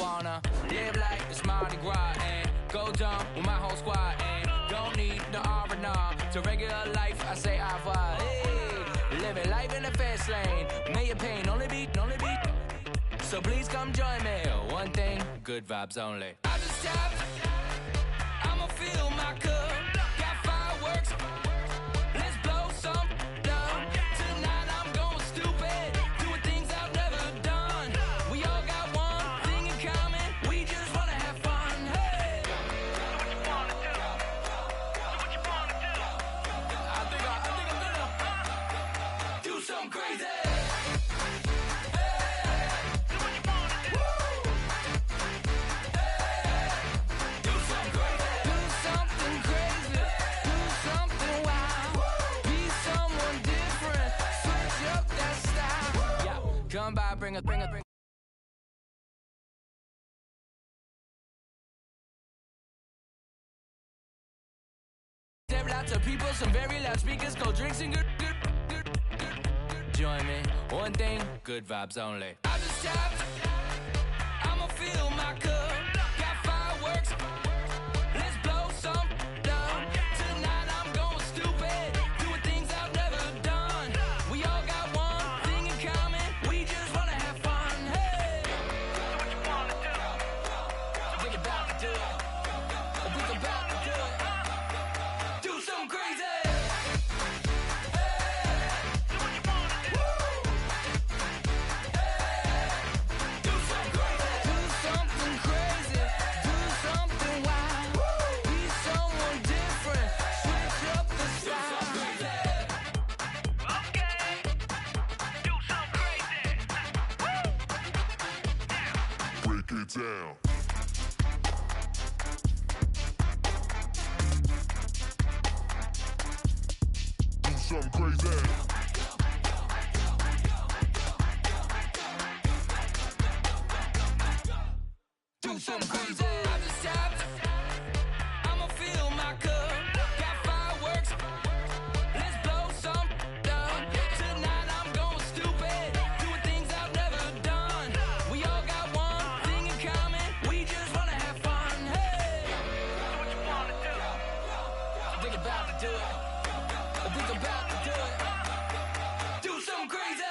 wanna live like it's Mardi Gras and go dumb with my whole squad and don't need the R&R. To regular life, I say au revoir. Hey, living life in the fast lane. May your pain only beat. So please come join me. One thing, good vibes only. I just tap, I'ma fill my cup. Got fireworks, let's blow some dumb. Tonight I'm going stupid, doing things I've never done. We all got one thing in common, we just wanna have fun. Hey, do what you wanna do. Do what you wanna do. I think I'm gonna do something crazy. Come by, bring a. Lots of people, some very loud speakers, cold drinks and good. Join me, one thing, good vibes only. I just tap, I'ma fill my cup. Got fireworks, let's blow some dumb. Tonight I'm going stupid, doing things I've never done. We all got one thing in common, we just wanna have fun. Hey, do what you wanna do. I think about to do it. I think about to do it. Do something crazy. Down. Do something crazy. Do something crazy. I just tapped, I'ma fill my cup. Got fireworks, let's blow some dumb. Tonight I'm going stupid, doing things I've never done. We all got one thing in common, we just wanna have fun. Hey, do what you wanna do. I think about to do it. I think about to do it. Do something crazy.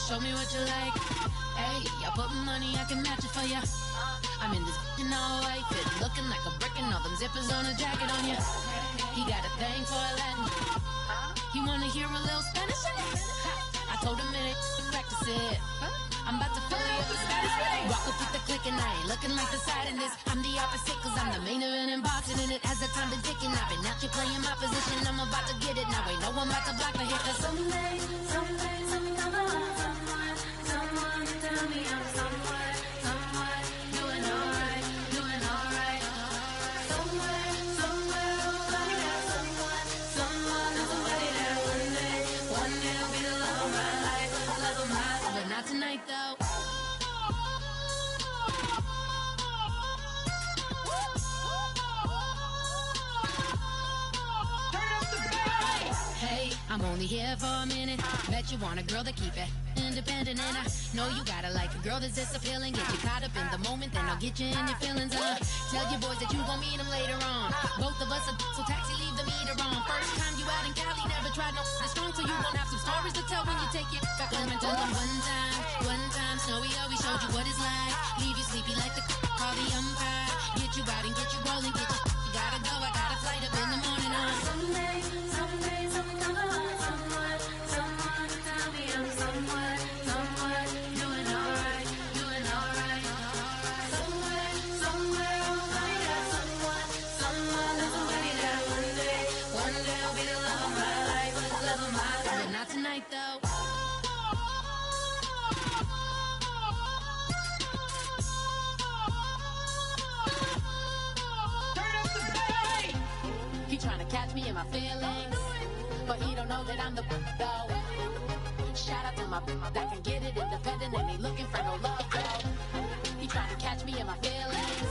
Show me what you like. Hey, I put money, I can match it for ya. I'm in this in all white fit, looking like a brick and all them zippers on a jacket on ya. He got a thing for a Latin. He wanna hear a little Spanish. I told him it ain't to practice it. I'm about to fill you up with Spanish. Walk up with the click and I ain't looking like the side in this. I'm the opposite cause I'm the main event in boxing and it has the time to ticking. I've been out here playing my position, I'm about to get it. Now ain't no one about to block my hit cause someday something come along. Someone tell me I'm somewhere doing alright. Somewhere, somebody got someone, somebody that one day will be the love of my life, but not tonight though. Hey, I'm only here for a minute. Bet you want a girl to keep it independent, and I know you gotta like a girl that's this appealing. Get you caught up in the moment, then I'll get you in your feelings. Tell your boys that you gon' meet them later on. Both of us are so taxi, leave the meter on. First time you out in Cali, never tried no strong, so you gon' have some stories to tell when you take it back home and tell them one time, Snowy always showed you what it's like. Leave you sleepy like the call the umpire. Get you out and get you rolling, get you gotta go. I got a flight up in the morning on someday, something come along. Someone tell me I'm somewhere doing alright. Somewhere, I got someone catch me in my feelings, but he don't know that I'm the though. Shout out to my that can get it independent and ain't looking for no love though. He trying to catch me in my feelings,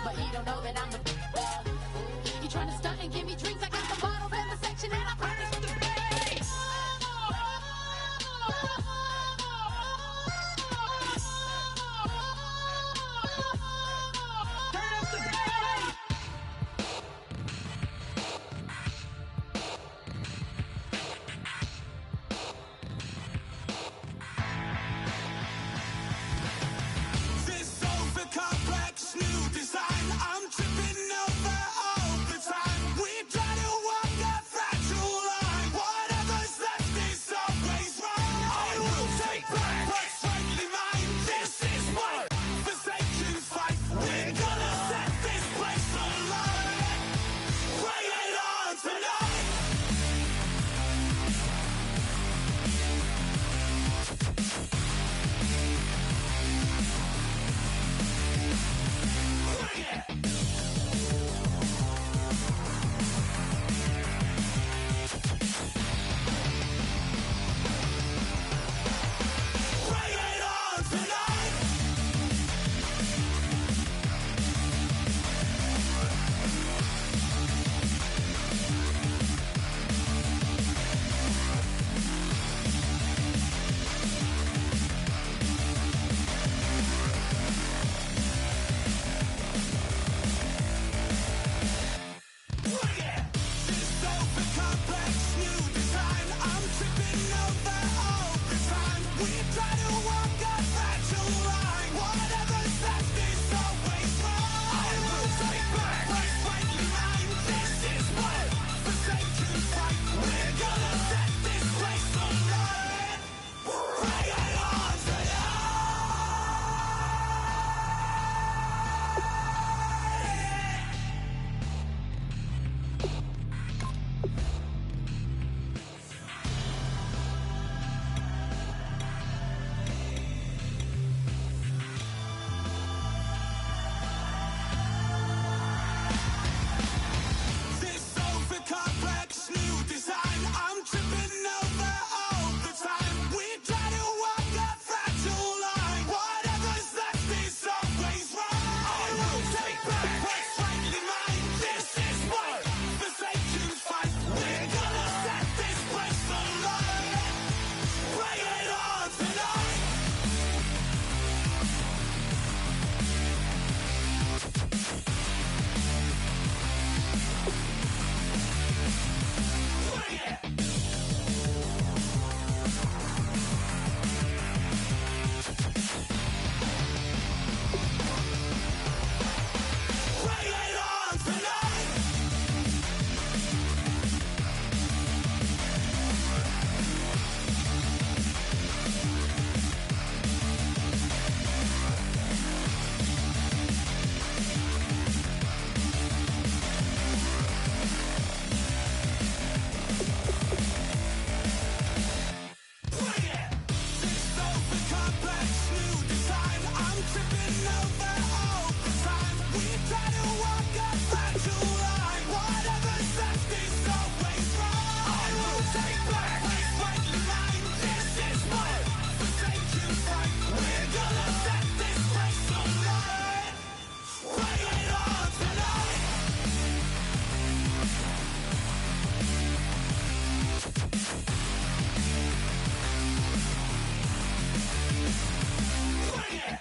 but he don't know that I'm the though. He trying to stunt and give me drinks. I got the bottles in the section and I practice with the bass. Turn up the bass. This over-complex new design, I'm tripping over all the time. We try to walk a fragile line. Whatever's left is always right. I will take back what's rightly mine. This is my forsaken fight. We're gonna set this place alight. Bring it on tonight. Bring it. Bring it on tonight. Bring it. This over-complex new design, I'm tripping over all the time. We try to walk a fragile line. Whatever's left is always right. I will take back what's rightly mine. This is my forsaken fight. We're gonna set this place alight. Bring it on tonight. This over-complex new design, I'm tripping over all the time. We try to walk a fragile line. Whatever's left is always right. I will take back what's rightly mine. This is my forsaken fight. We're gonna set this place alight. Bring it on tonight. Bring it. Bring it on tonight. Bring it. This over-complex new design, I'm tripping over all the time. We try to walk a fragile line. Whatever's left is always right. I will take back what's rightly mine. This is my forsaken fight. We're gonna set this place alight. Bring it on tonight. Bring it.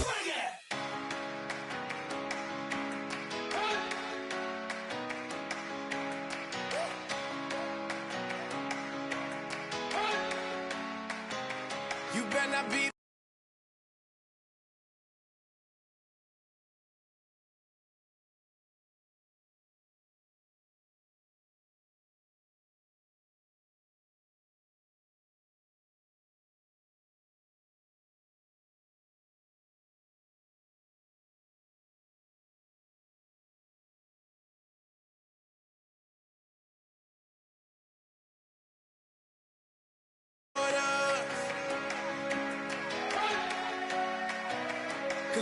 Bring it. You better not be.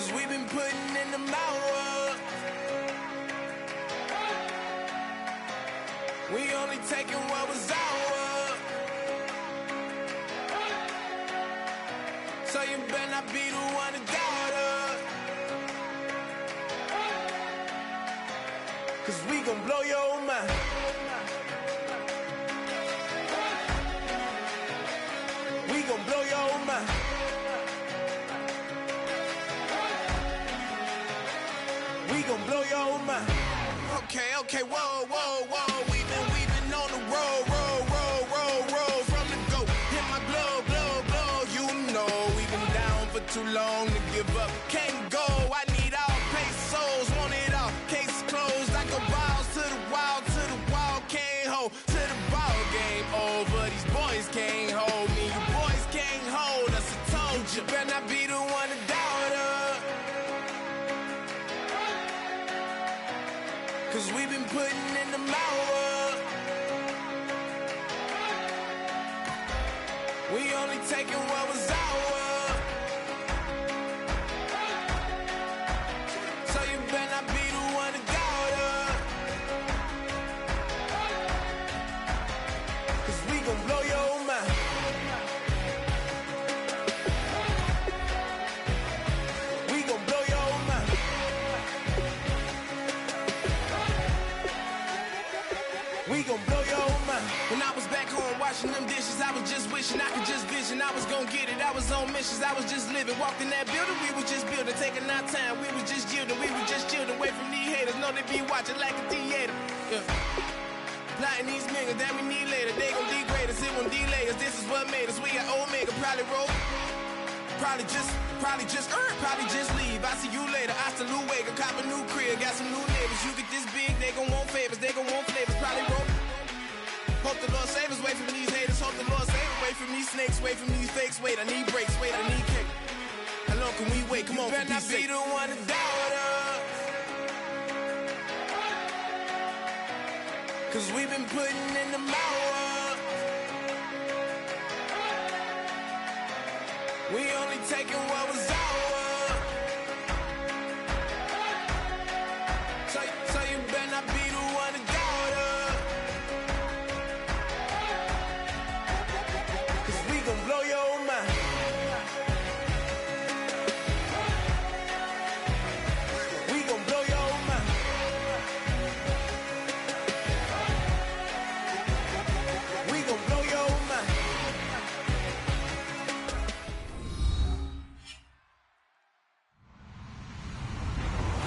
'cause we've been putting in the hours. We only taking what was ours. So you better not be the one to doubt us, 'cause we gon' blow your mind. We gon' blow your mind. We gon' blow your mind. Okay, whoa, whoa, whoa. We've been on the road, from the go. Hit my glove, you know. We've been down for too long to give up. Can't go, I need all pesos, want it all. Case closed, I go balls to the wall, can't hold. To the ball game over, these boys can't hold me. You boys can't hold us, I told you. Better not be the one to doubt us, 'cause we've been putting in the hours. We only taking what was ours. So you better not be the one to doubt us, 'cause we gon' blow your mind. We gon' blow your mind. We gon' blow your mind. When I was back home washing them dishes, I was just wishing I could just vision. I was gon' get it, I was on missions, I was just living. Walked in that building, we was just building, taking our time. We was just yielding, we was just chilling. Away from these haters, know they be watching like a theater. Yeah. Plotting these niggas that we need later. They gon' degrade us, it won't delay us. This is what made us. We got Omega, probably roll. Probably just leave. I see you later. I salute Wake, cop a new crib, got some new neighbors. You get this big, they gon' want favors, they gon' want flavors. Probably roll. Hope the Lord save us, wait from these haters. Hope the Lord save us, wait from these snakes, wait from these fakes. Wait, I need breaks, wait, I need kick. How long can we wait? Come on, you better not be the one to doubt us, 'cause we've been putting in the hours. We only taking what was ours. So you better not be the one to doubt us, 'cause we gon' blow your mind. We gon' blow your mind. We gon' blow your mind.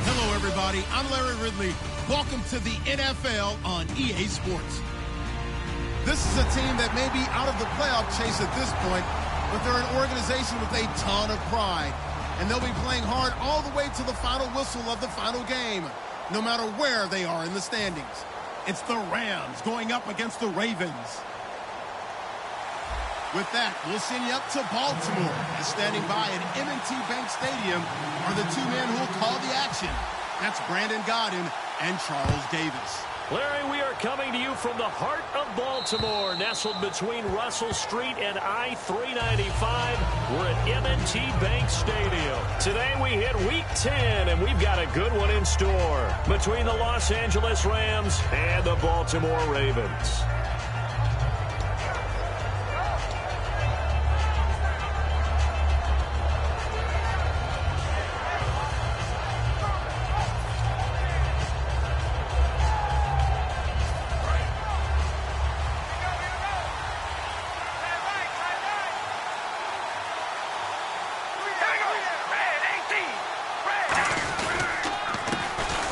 Hello, everybody. I'm Larry Ridley. Welcome to the NFL on EA Sports. This is a team that may be out of the playoff chase at this point, but they're an organization with a ton of pride, and they'll be playing hard all the way to the final whistle of the final game, no matter where they are in the standings. It's the Rams going up against the Ravens. With that, we'll send you up to Baltimore. And standing by at M&T Bank Stadium are the two men who will call the action. That's Brandon Godden and Charles Davis. Larry, we are coming to you from the heart of Baltimore, nestled between Russell Street and I-395. We're at M&T Bank Stadium. Today we hit Week 10, and we've got a good one in store between the Los Angeles Rams and the Baltimore Ravens.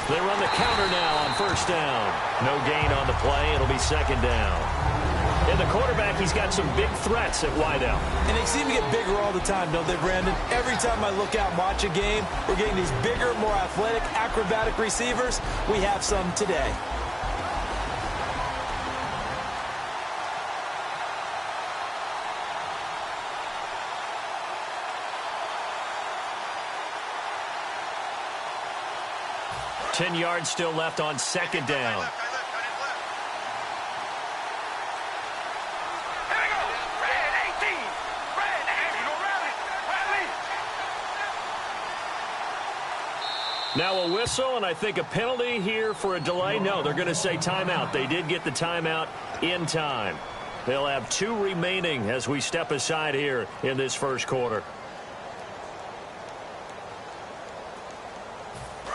They run the counter now on first down. No gain on the play. It'll be second down. And the quarterback, he's got some big threats at wideout. And they seem to get bigger all the time, don't they, Brandon? Every time I look out and watch a game, we're getting these bigger, more athletic, acrobatic receivers. We have some today. Ten yards still left on second down. Now a whistle, and I think a penalty here for a delay. No, they're going to say timeout. They did get the timeout in time. They'll have 2 remaining as we step aside here in this first quarter.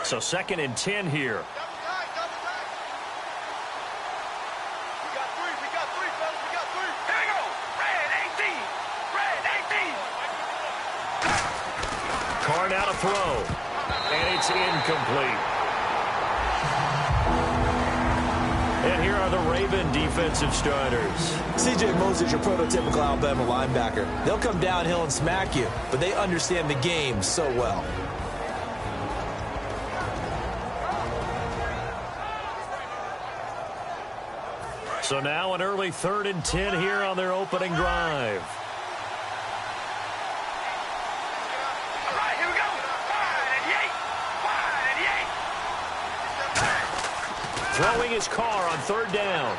So 2nd and 10 here. Carr now to throw. And it's incomplete. And here are the Raven defensive starters. C.J. Moses, your prototypical Alabama linebacker. They'll come downhill and smack you, but they understand the game so well. So now an early 3rd and 10 here on their opening drive. Throwing his Carr on 3rd down.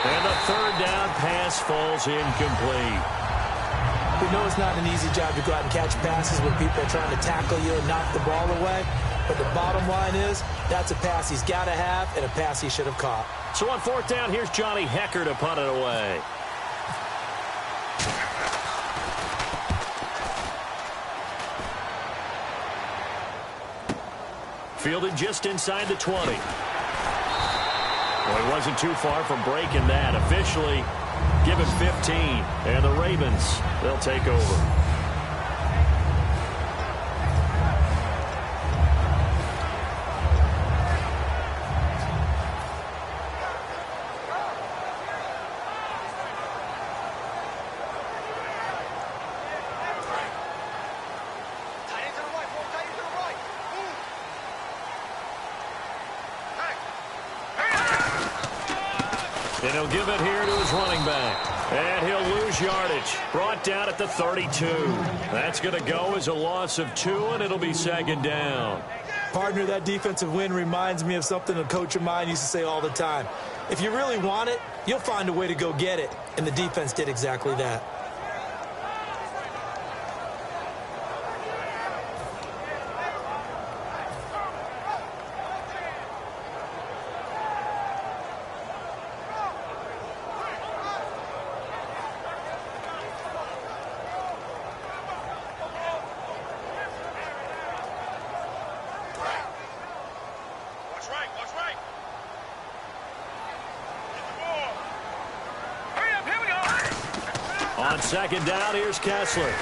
And the 3rd down pass falls incomplete. We know it's not an easy job to go out and catch passes when people are trying to tackle you and knock the ball away. But the bottom line is, that's a pass he's got to have and a pass he should have caught. So on 4th down, here's Johnny Hecker to punt it away. Fielded just inside the 20. Well, he wasn't too far from breaking that. Officially given 15. And the Ravens, they'll take over. And he'll give it here to his running back. And he'll lose yardage. Brought down at the 32. That's going to go as a loss of 2, and it'll be 2nd down. Partner, that defensive win reminds me of something a coach of mine used to say all the time. If you really want it, you'll find a way to go get it. And the defense did exactly that. On 2nd down, here's Kessler.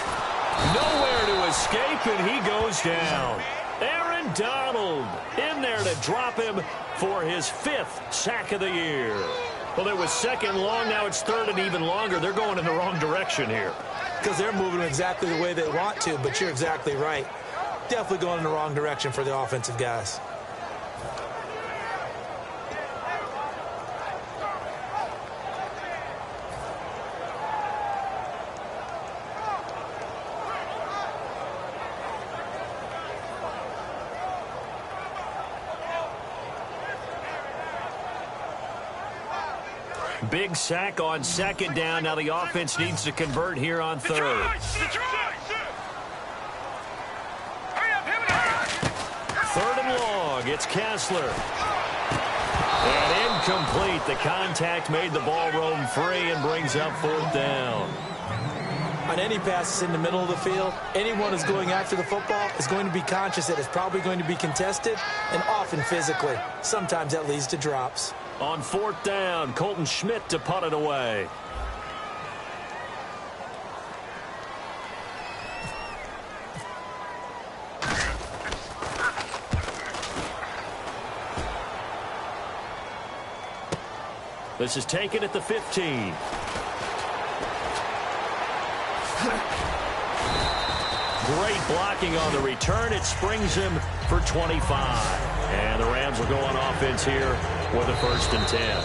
Nowhere to escape, and he goes down. Aaron Donald in there to drop him for his 5th sack of the year. Well, it was 2nd long. Now it's 3rd and even longer. They're going in the wrong direction here. Because they're moving exactly the way they want to, but you're exactly right. Definitely going in the wrong direction for the offensive guys. Big sack on 2nd down. Now the offense needs to convert here on 3rd. 3rd and long. It's Kessler. And incomplete. The contact made the ball roam free and brings up 4th down. On any passes in the middle of the field, anyone who's going after the football is going to be conscious that it's probably going to be contested and often physically. Sometimes that leads to drops. On 4th down, Colton Schmidt to punt it away. This is taken at the 15. Great blocking on the return. It springs him for 25. And the Rams will go on offense here with a 1st and 10.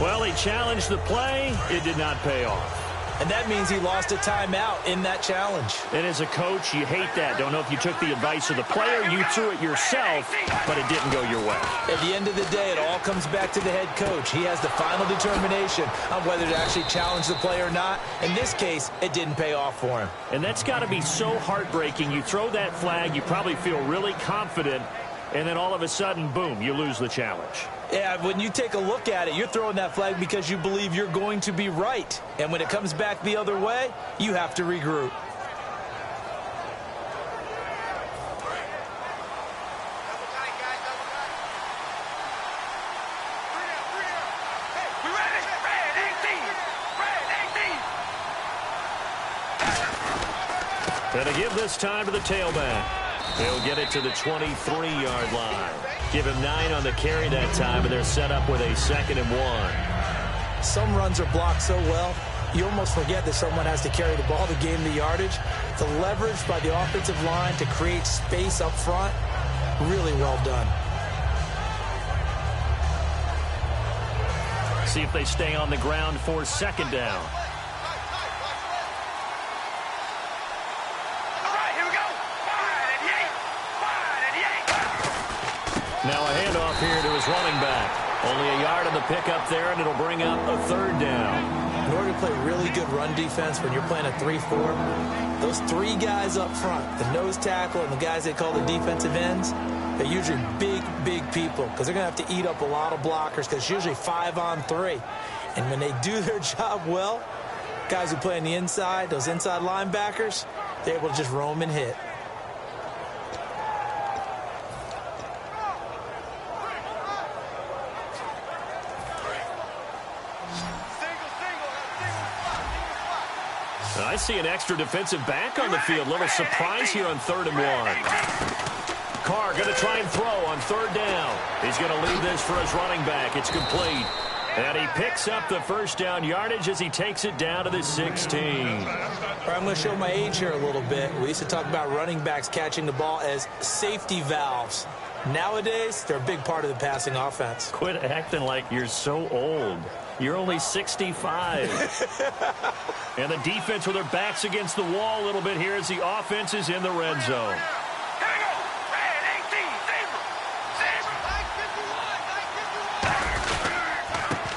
Well, he challenged the play. It did not pay off. and that means he lost a timeout in that challenge. And as a coach, you hate that. Don't know if you took the advice of the player, you threw it yourself, but it didn't go your way. At the end of the day, it all comes back to the head coach. He has the final determination on whether to actually challenge the play or not. In this case, it didn't pay off for him. And that's got to be so heartbreaking. You throw that flag, you probably feel really confident, and then all of a sudden, boom, you lose the challenge. Yeah, when you take a look at it, you're throwing that flag because you believe you're going to be right. And when it comes back the other way, you have to regroup. And to give this time to the tailback. They'll get it to the 23-yard line. Give him 9 on the carry that time, and they're set up with a 2nd and 1. Some runs are blocked so well, you almost forget that someone has to carry the ball to gain the yardage. The leverage by the offensive line to create space up front, really well done. See if they stay on the ground for 2nd down. Now a handoff here to his running back. Only a yard on the pickup there, and it'll bring up a 3rd down. In order to play really good run defense when you're playing a 3-4, those 3 guys up front, the nose tackle and the guys they call the defensive ends, they're usually big, big people because they're going to have to eat up a lot of blockers because it's usually 5 on 3. And when they do their job well, guys who play on the inside, those inside linebackers, they're able to just roam and hit. I see an extra defensive back on the field. Little surprise here on 3rd and 1. Carr going to try and throw on 3rd down. He's going to leave this for his running back. It's complete. And he picks up the 1st down yardage as he takes it down to the 16. I'm going to show my age here a little bit. We used to talk about running backs catching the ball as safety valves. Nowadays, they're a big part of the passing offense. Quit acting like you're so old. You're only 65. And the defense with their backs against the wall a little bit here as the offense is in the red zone.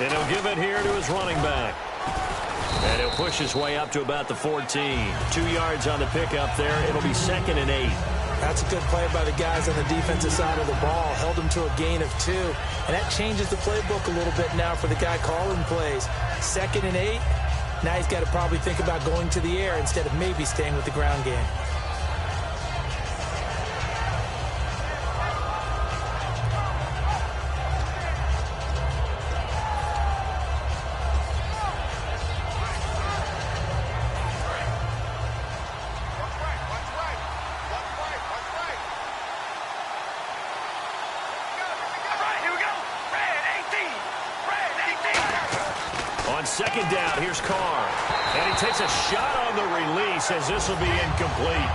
And he'll give it here to his running back. And he'll push his way up to about the 14. 2 yards on the pickup there. It'll be 2nd and 8. That's a good play by the guys on the defensive side of the ball. Held him to a gain of 2. And that changes the playbook a little bit now for the guy calling plays. 2nd and 8. Now he's got to probably think about going to the air instead of maybe staying with the ground game. On 2nd down, here's Carr. And he takes a shot on the release as this will be incomplete.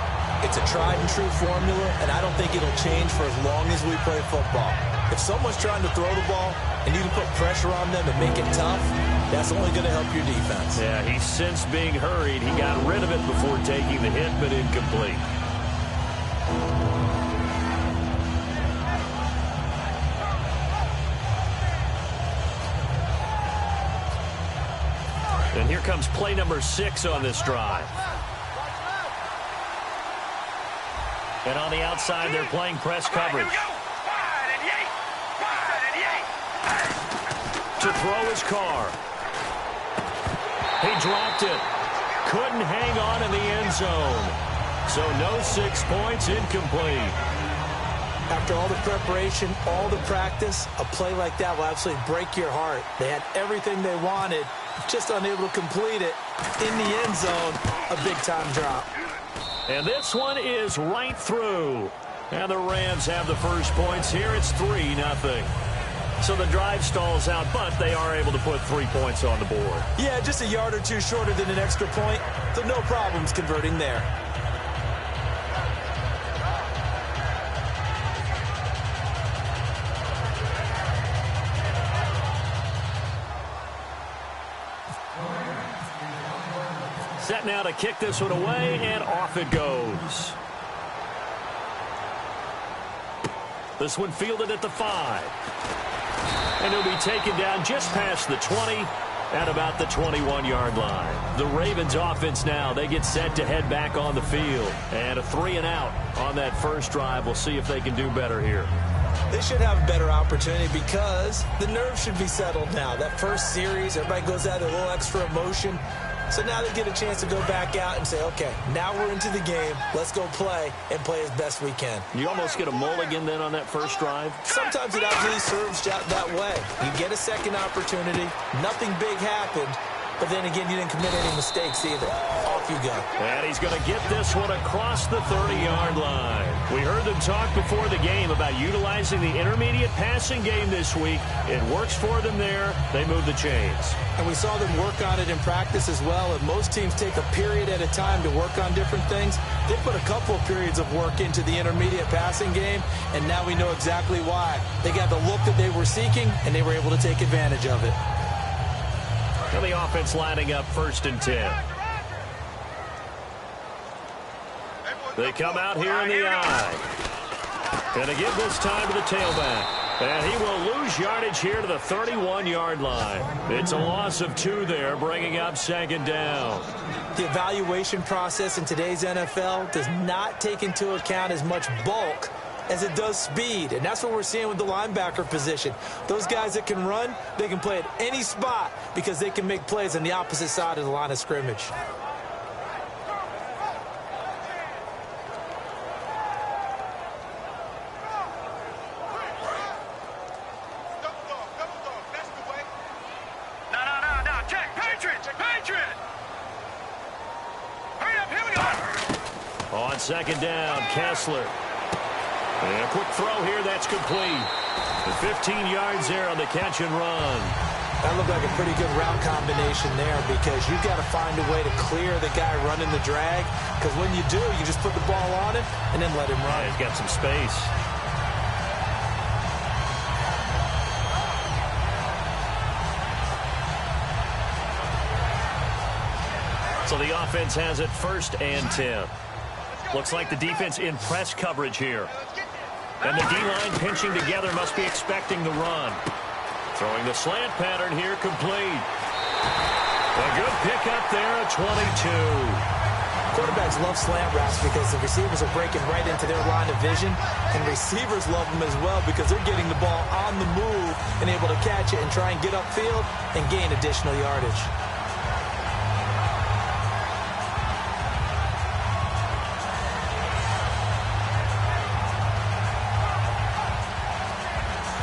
It's a tried and true formula, and I don't think it'll change for as long as we play football. If someone's trying to throw the ball and you can put pressure on them and make it tough, that's only going to help your defense. Yeah, he's since being hurried. He got rid of it before taking the hit, but incomplete. And here comes play number 6 on this drive. And on the outside, they're playing press coverage. To throw his Carr. He dropped it. Couldn't hang on in the end zone. So no 6 points, incomplete. After all the preparation, all the practice, a play like that will absolutely break your heart. They had everything they wanted, just unable to complete it. In the end zone, a big-time drop. And this one is right through. And the Rams have the first points here. It's 3-0. So the drive stalls out, but they are able to put 3 points on the board. Yeah, just a yard or two shorter than an extra point, so no problems converting there. set now to kick this one away, and off it goes. This one fielded at the 5. And he'll be taken down just past the 20 at about the 21-yard line. The Ravens offense now, they get set to head back on the field. And a 3-and-out on that first drive. We'll see if they can do better here. They should have a better opportunity because the nerves should be settled now. That first series, everybody goes out with a little extra emotion. So now they get a chance to go back out and say, okay, now we're into the game. Let's go play and play as best we can. You almost get a mulligan then on that first drive? Sometimes it actually serves that way. You get a second opportunity. Nothing big happened. But then again, you didn't commit any mistakes either. Off you go. And he's going to get this one across the 30-yard line. We heard them talk before the game about utilizing the intermediate passing game this week. It works for them there. They move the chains. And we saw them work on it in practice as well. And most teams take a period at a time to work on different things. They put a couple of periods of work into the intermediate passing game, and now we know exactly why. They got the look that they were seeking, and they were able to take advantage of it. And the offense lining up 1st and 10. They come out here in the eye. Going to give this time to the tailback. And he will lose yardage here to the 31-yard line. It's a loss of 2 there, bringing up 2nd down. The evaluation process in today's NFL does not take into account as much bulk as it does speed, and that's what we're seeing with the linebacker position. Those guys that can run, they can play at any spot because they can make plays on the opposite side of the line of scrimmage. On 2nd down, Kessler. And a quick throw here, that's complete. The 15 yards there on the catch and run. That looked like a pretty good route combination there because you've got to find a way to clear the guy running the drag, because when you do, you just put the ball on him and then let him run. Yeah, he's got some space. So the offense has it 1st and 10. Looks like the defense in press coverage here. And the D-line pinching together, must be expecting the run. Throwing the slant pattern here, complete. A good pickup there at 22. Quarterbacks love slant routes because the receivers are breaking right into their line of vision, and receivers love them as well because they're getting the ball on the move and able to catch it and try and get upfield and gain additional yardage.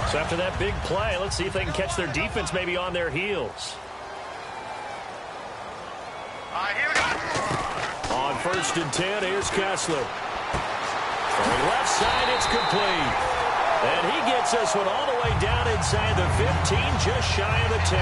So after that big play, let's see if they can catch their defense maybe on their heels. On 1st and 10, here's Kessler. From the left side, it's complete. And he gets this one all the way down inside the 15, just shy of the 10.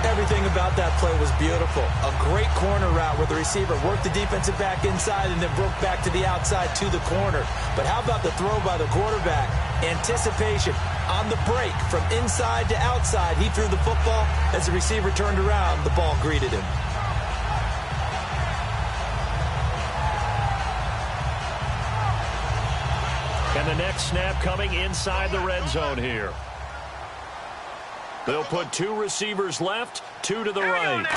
Everything about that play was beautiful. A great corner route where the receiver worked the defensive back inside and then broke back to the outside to the corner. But how about the throw by the quarterback? Anticipation on the break from inside to outside. He threw the football. As the receiver turned around, the ball greeted him. And the next snap coming inside the red zone here. They'll put 2 receivers left, 2 to the right.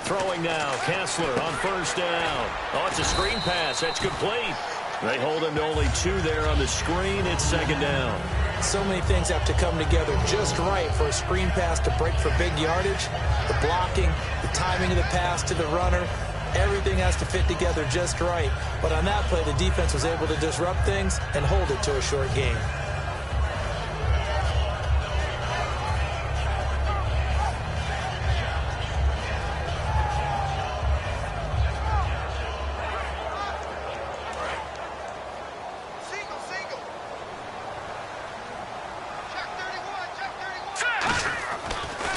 Throwing now, Kessler on 1st down. Oh, it's a screen pass. That's complete. They hold him to only 2 there on the screen. It's 2nd down. So many things have to come together just right for a screen pass to break for big yardage. The blocking, the timing of the pass to the runner, everything has to fit together just right. But on that play, the defense was able to disrupt things and hold it to a short game.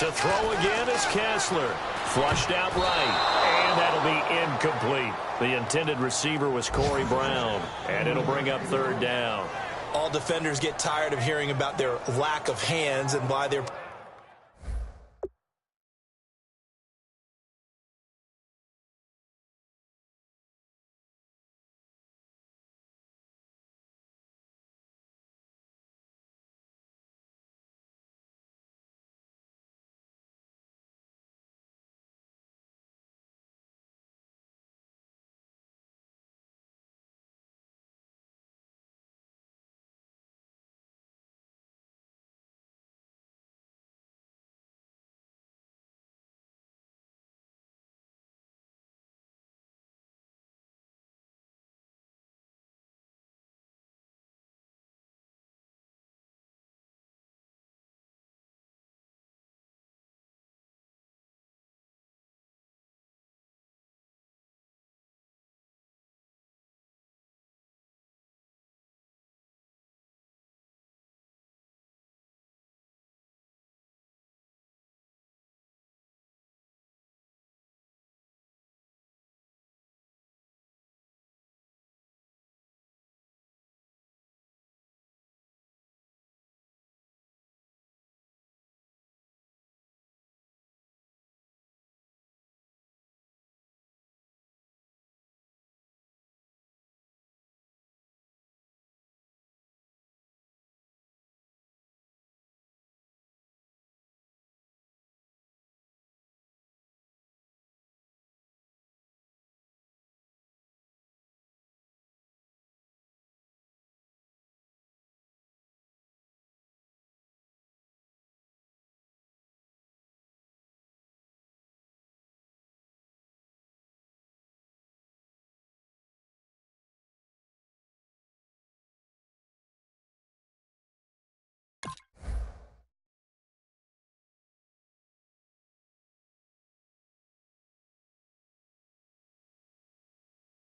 To throw again is Kessler. Flushed out right. And that'll be incomplete. The intended receiver was Corey Brown. And it'll bring up 3rd down. All defenders get tired of hearing about their lack of hands and why they're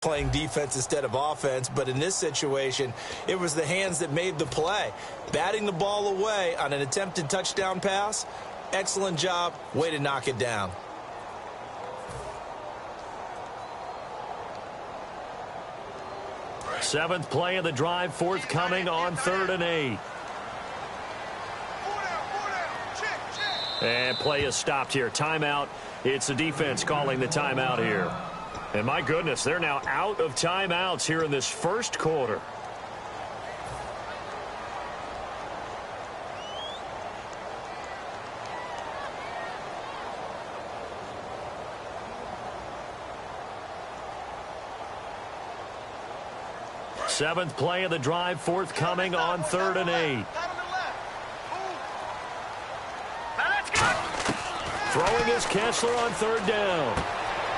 playing defense instead of offense, but in this situation, it was the hands that made the play. Batting the ball away on an attempted touchdown pass, excellent job, way to knock it down. Seventh play of the drive, forthcoming on 3rd and 8. And play is stopped here. Timeout. It's the defense calling the timeout here. And my goodness, they're now out of timeouts here in this first quarter. Seventh play of the drive, forthcoming on 3rd and 8. Throwing is Kessler on 3rd down.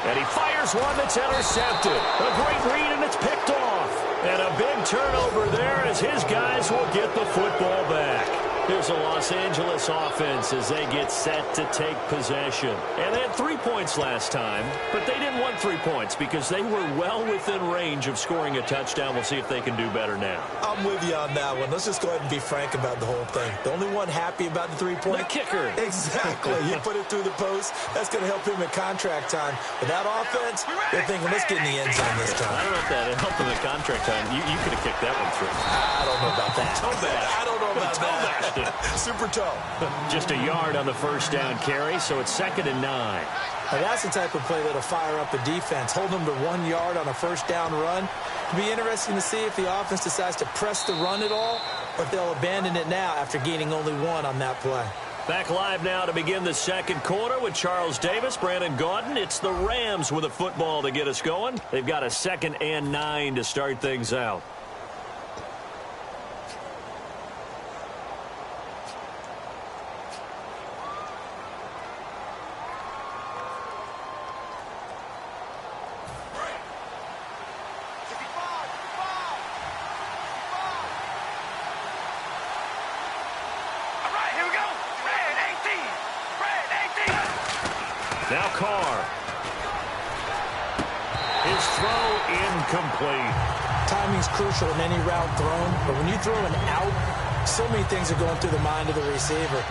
And he fires one that's intercepted. A great read, and it's picked off. And a big turnover there as his guys will get the football back. Here's a Los Angeles offense as they get set to take possession. And they had 3 points last time, but they didn't want 3 points because they were well within range of scoring a touchdown. We'll see if they can do better now. I'm with you on that one. Let's just go ahead and be frank about the whole thing. The only one happy about the 3-point? The kicker. Exactly. You put it through the post. That's going to help him at contract time. But that offense, they're thinking, let's get in the end zone this time. I don't know if that helped him at contract time. You could have kicked that one through. I don't know about that. I don't know about that. Super toe. Just a yard on the first down carry, so it's 2nd and 9. Now that's the type of play that'll fire up a defense. Hold them to 1 yard on a first down run. It'll be interesting to see if the offense decides to press the run at all, or if they'll abandon it now after gaining only 1 on that play. Back live now to begin the second quarter with Charles Davis, Brandon Gaudin. It's the Rams with a football to get us going. They've got a 2nd and 9 to start things out. Now Carr. His throw incomplete. Timing's crucial in any route thrown, but when you throw an out, so many things are going through the mind of the receiver.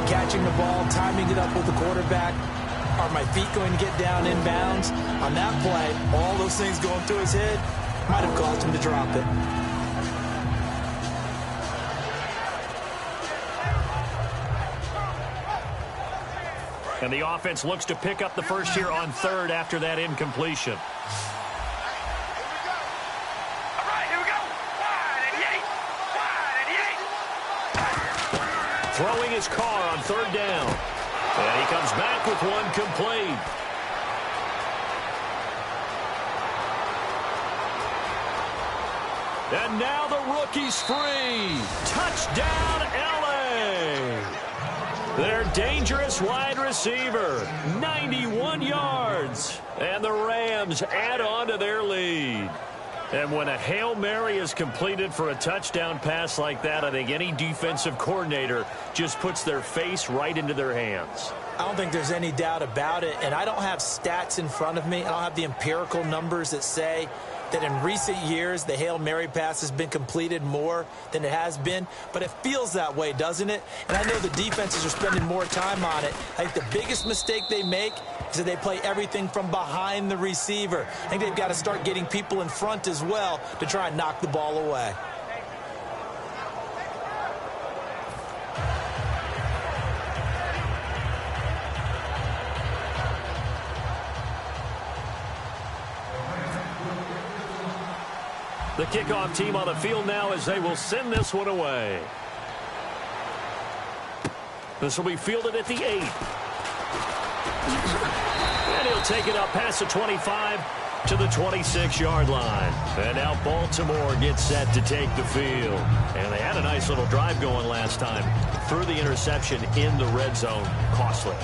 Catching the ball, timing it up with the quarterback. Are my feet going to get down in bounds? On that play, all those things going through his head might have caused him to drop it. And the offense looks to pick up the first here on 3rd after that incompletion. Throwing his Carr on 3rd down. And he comes back with 1 complete. And now the rookie's free. Touchdown, LA. Their dangerous wide receiver, 91 yards. And the Rams add on to their lead. And when a Hail Mary is completed for a touchdown pass like that, I think any defensive coordinator just puts their face right into their hands. I don't think there's any doubt about it, and I don't have stats in front of me. I don't have the empirical numbers that say that in recent years the Hail Mary pass has been completed more than it has been, but it feels that way, doesn't it? And I know the defenses are spending more time on it. I think the biggest mistake they make is that they play everything from behind the receiver. I think they've got to start getting people in front as well to try and knock the ball away. The kickoff team on the field now as they will send this one away. This will be fielded at the 8. And he'll take it up past the 25 to the 26-yard line. And now Baltimore gets set to take the field. And they had a nice little drive going last time. Threw the interception in the red zone. Costly.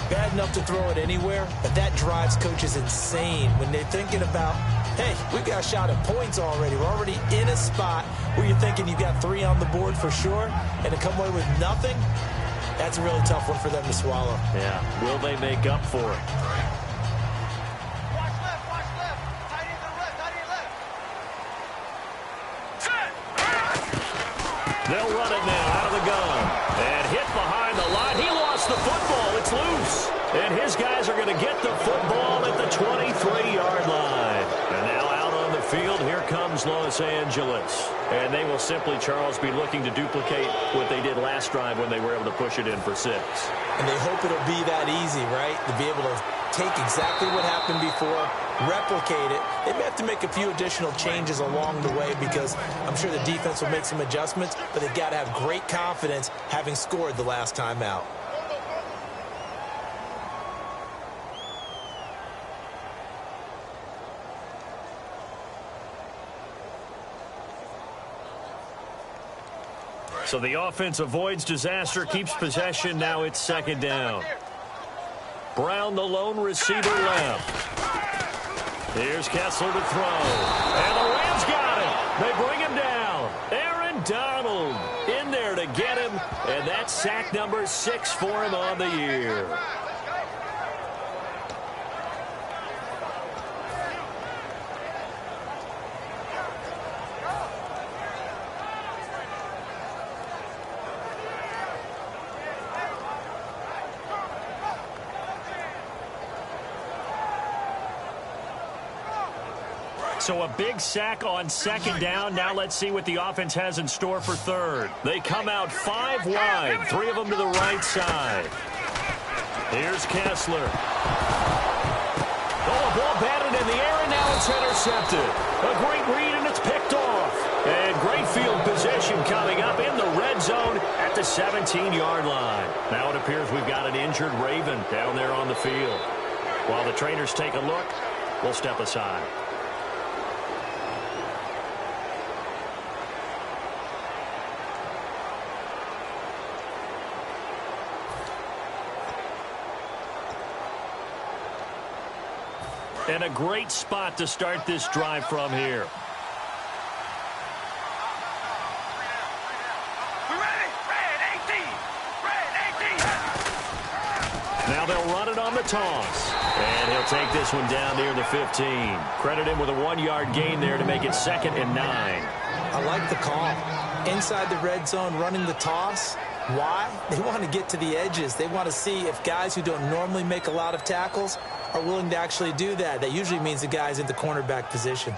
Bad enough to throw it anywhere, but that drives coaches insane when they're thinking about, hey, we've got a shot at points already. We're already in a spot where you're thinking you've got 3 on the board for sure, and to come away with nothing, that's a really tough one for them to swallow. Yeah, will they make up for it? They'll run it now out of the gun. And hit behind the line. He lost the football. It's loose. And his guys are going to get the football at the 23-yard line. And now out on the field, here comes Los Angeles. And they will simply, Charles, be looking to duplicate what they did last drive when they were able to push it in for 6. And they hope it'll be that easy, right? To be able to take exactly what happened before, replicate it. They may have to make a few additional changes along the way because I'm sure the defense will make some adjustments, but they've got to have great confidence having scored the last time out. So the offense avoids disaster, keeps possession. Now it's 2nd down. Brown, the lone receiver, left. Here's Kessler to throw. And the Rams got him. They bring him down. Aaron Donald in there to get him. And that's sack number 6 for him on the year. So a big sack on 2nd down. Now let's see what the offense has in store for 3rd. They come out 5 wide, 3 of them to the right side. Here's Kessler. Oh, a ball batted in the air, and now it's intercepted. A great read, and it's picked off. And great field position coming up in the red zone at the 17-yard line. Now it appears we've got an injured Raven down there on the field. While the trainers take a look, we'll step aside. And a great spot to start this drive from here. Now they'll run it on the toss. And he'll take this one down near the 15. Credit him with a 1-yard gain there to make it 2nd and 9. I like the call. Inside the red zone, running the toss. Why? They want to get to the edges. They want to see if guys who don't normally make a lot of tackles are willing to actually do that. That usually means the guy's in the cornerback position.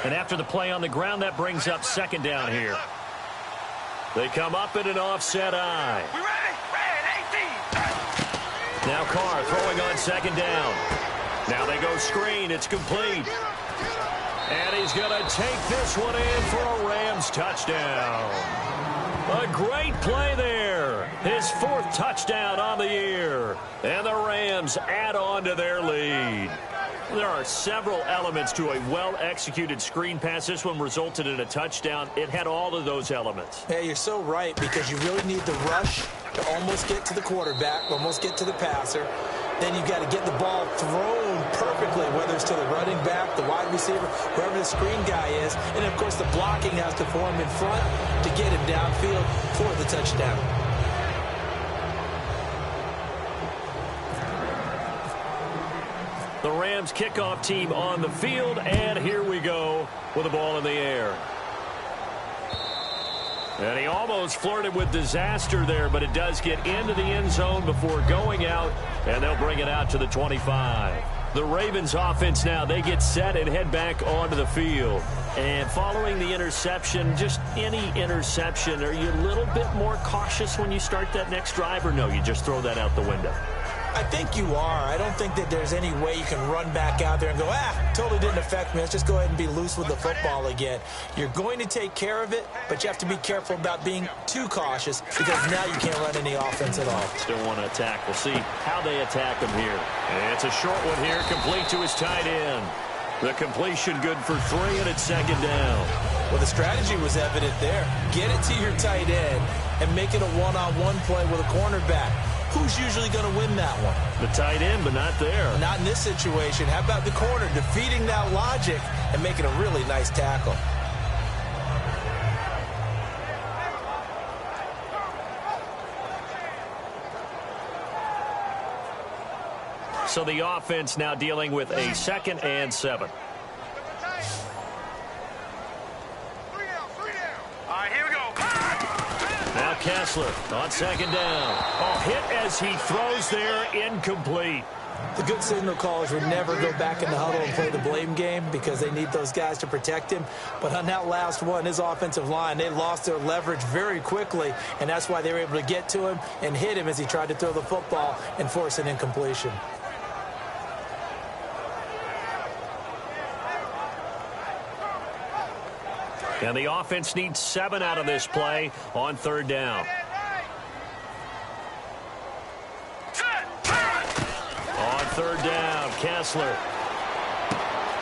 And after the play on the ground, that brings up 2nd down here. They come up in an offset eye. Now Carr throwing on 2nd down. Now they go screen. It's complete. And he's going to take this one in for a Rams touchdown. A great play there. His 4th touchdown on the year. And the Rams add on to their lead. There are several elements to a well-executed screen pass. This one resulted in a touchdown. It had all of those elements. Yeah, you're so right, because you really need the rush to almost get to the quarterback, almost get to the passer. Then you've got to get the ball thrown perfectly, whether it's to the running back, the wide receiver, whoever the screen guy is. And, of course, the blocking has to form in front to get him downfield for the touchdown. The Rams kickoff team on the field, and here we go with the ball in the air. And he almost flirted with disaster there, but it does get into the end zone before going out, and they'll bring it out to the 25. The Ravens offense now, they get set and head back onto the field. And following the interception, just any interception, are you a little bit more cautious when you start that next drive, or no, you just throw that out the window? I think you are. I don't think that there's any way you can run back out there and go, totally didn't affect me. Let's just go ahead and be loose with the football again. You're going to take care of it, but you have to be careful about being too cautious because now you can't run any offense at all. Still want to attack. We'll see how they attack him here. And it's a short one here, complete to his tight end. The completion good for 3, and it's 2nd down. Well, the strategy was evident there. Get it to your tight end and make it a one-on-one play with a cornerback. Who's usually going to win that one? The tight end, but not there. Not in this situation. How about the corner defeating that logic and making a really nice tackle? So the offense now dealing with a 2nd and 7. Now Kessler on 2nd down. Oh, hit as he throws there, incomplete. The good signal callers would never go back in the huddle and play the blame game because they need those guys to protect him. But on that last one, his offensive line, they lost their leverage very quickly, and that's why they were able to get to him and hit him as he tried to throw the football and force an incompletion. And the offense needs 7 out of this play on 3rd down. On 3rd down, Kessler.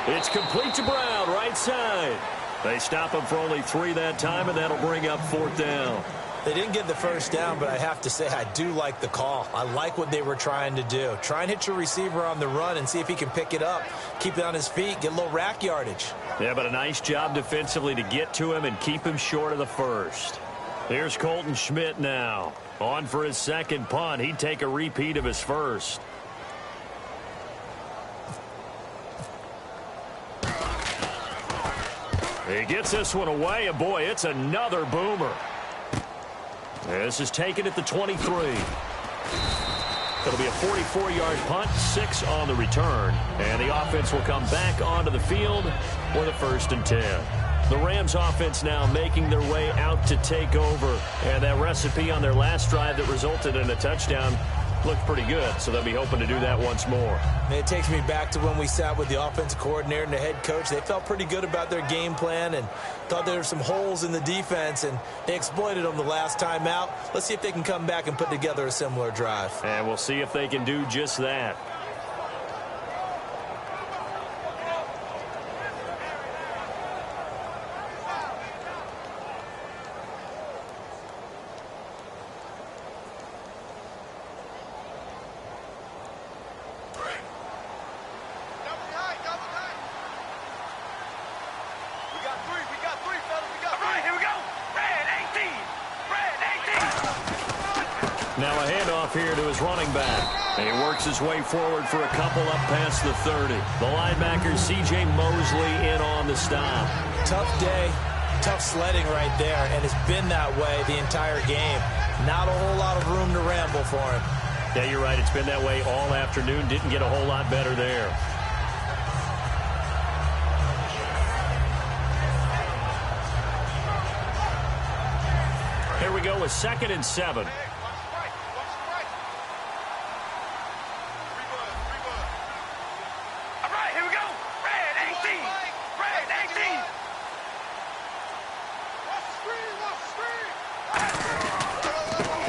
It's complete to Brown, right side. They stop him for only 3 that time, and that'll bring up 4th down. They didn't get the 1st down, but I have to say I do like the call. I like what they were trying to do. Try and hit your receiver on the run and see if he can pick it up, keep it on his feet, get a little rack yardage. Yeah, but a nice job defensively to get to him and keep him short of the 1st. Here's Colton Schmidt now. On for his 2nd punt. He'd take a repeat of his 1st. He gets this one away, and boy, it's another boomer. This is taken at the 23. It'll be a 44-yard punt, 6 on the return. And the offense will come back onto the field for the 1st and 10. The Rams offense now making their way out to take over. And that recipe on their last drive that resulted in a touchdown looked pretty good, so they'll be hoping to do that once more. It takes me back to when we sat with the offensive coordinator and the head coach. They felt pretty good about their game plan and thought there were some holes in the defense, and they exploited them the last time out. Let's see if they can come back and put together a similar drive. And we'll see if they can do just that. Now a handoff here to his running back. And he works his way forward for a couple up past the 30. The linebacker, C.J. Mosley, in on the stop. Tough day, tough sledding right there, and it's been that way the entire game. Not a whole lot of room to ramble for him. Yeah, you're right. It's been that way all afternoon. Didn't get a whole lot better there. Here we go with 2nd and 7.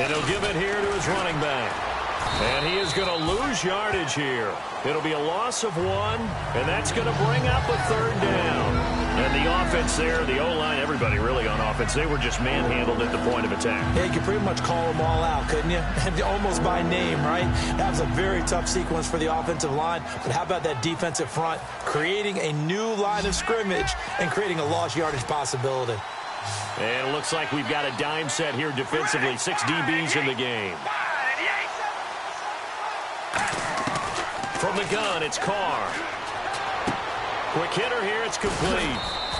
And he'll give it here to his running back. And he is going to lose yardage here. It'll be a loss of 1, and that's going to bring up a 3rd down. And the offense there, the O-line, everybody really on offense, they were just manhandled at the point of attack. Yeah, you could pretty much call them all out, couldn't you? Almost by name, right? That was a very tough sequence for the offensive line. But how about that defensive front creating a new line of scrimmage and creating a lost yardage possibility? And it looks like we've got a dime set here defensively. 6 DBs in the game. From the gun, it's Carr. Quick hitter here, it's complete.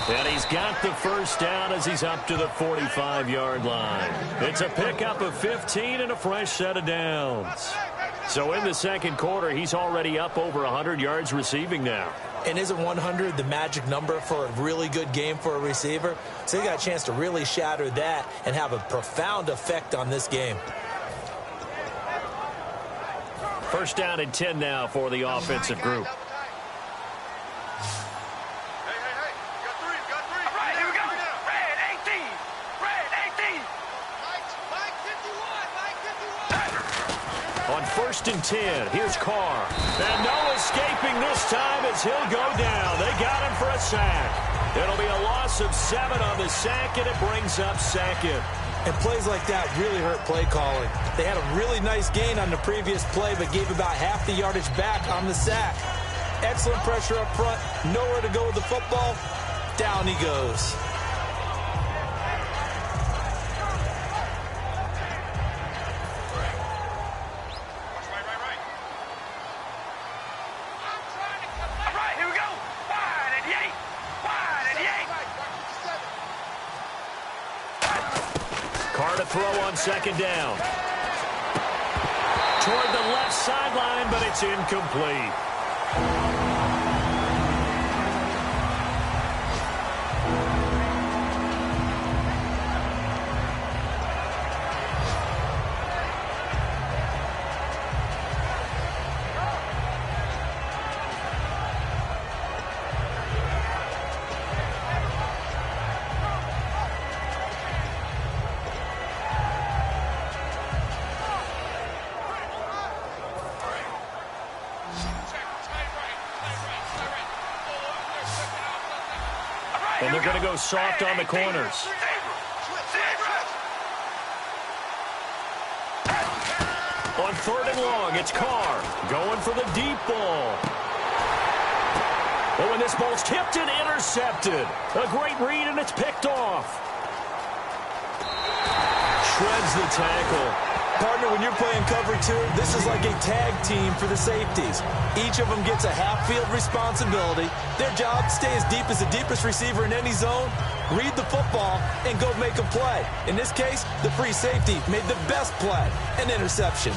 And he's got the 1st down as he's up to the 45-yard line. It's a pickup of 15 and a fresh set of downs. So in the 2nd quarter, he's already up over 100 yards receiving now. And isn't 100 the magic number for a really good game for a receiver? So they got a chance to really shatter that and have a profound effect on this game. 1st down and 10 now for the offensive group. On 1st and 10, here's Carr. And no escaping this time as he'll go down. They got him for a sack. It'll be a loss of 7 on the sack, and it brings up 2nd. And plays like that really hurt play calling. They had a really nice gain on the previous play, but gave about half the yardage back on the sack. Excellent pressure up front. Nowhere to go with the football. Down he goes. to throw on second down. Toward the left sideline, but it's incomplete. And they're going to go soft on the corners. On third and long, it's Carr going for the deep ball. Oh, and this ball's tipped and intercepted. A great read, and it's picked off. Shreds the tackle. Partner, when you're playing cover two, this is like a tag team for the safeties. Each of them gets a half-field responsibility. Their job, stay as deep as the deepest receiver in any zone, read the football, and go make a play. In this case, the free safety made the best play, an interception.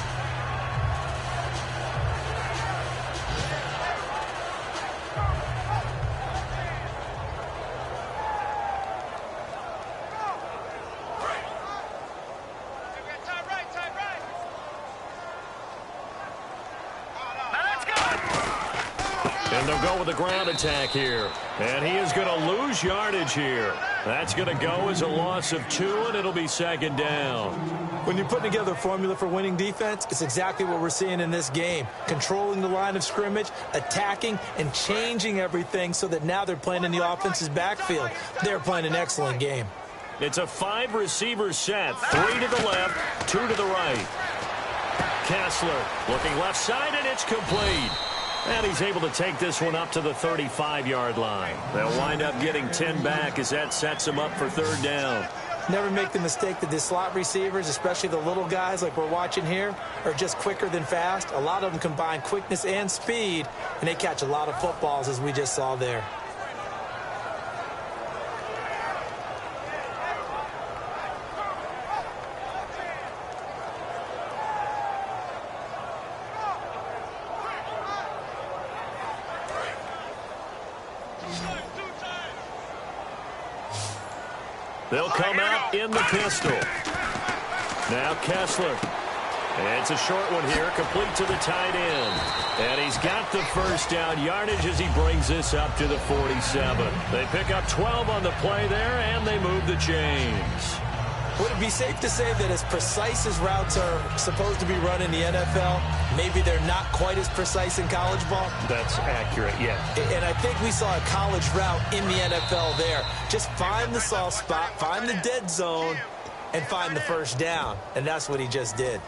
And they'll go with a ground attack here. And he is going to lose yardage here. That's going to go as a loss of 2, and it'll be second down. When you're putting together a formula for winning defense, it's exactly what we're seeing in this game. Controlling the line of scrimmage, attacking, and changing everything so that now they're playing in the offense's backfield. They're playing an excellent game. It's a 5-receiver set. 3 to the left, 2 to the right. Kessler looking left side, and it's complete. And he's able to take this one up to the 35-yard line. They'll wind up getting 10 back as that sets them up for third down. Never make the mistake that the slot receivers, especially the little guys like we're watching here, are just quicker than fast. A lot of them combine quickness and speed, and they catch a lot of footballs, as we just saw there. They'll come out in the pistol. Now Kessler. It's a short one here, complete to the tight end. And he's got the first down yardage as he brings this up to the 47. They pick up 12 on the play there, and they move the chains. Would it be safe to say that as precise as routes are supposed to be run in the NFL, maybe they're not quite as precise in college ball? That's accurate, yeah. And I think we saw a college route in the NFL there. Just find the soft spot, find the dead zone, and find the first down. And that's what he just did.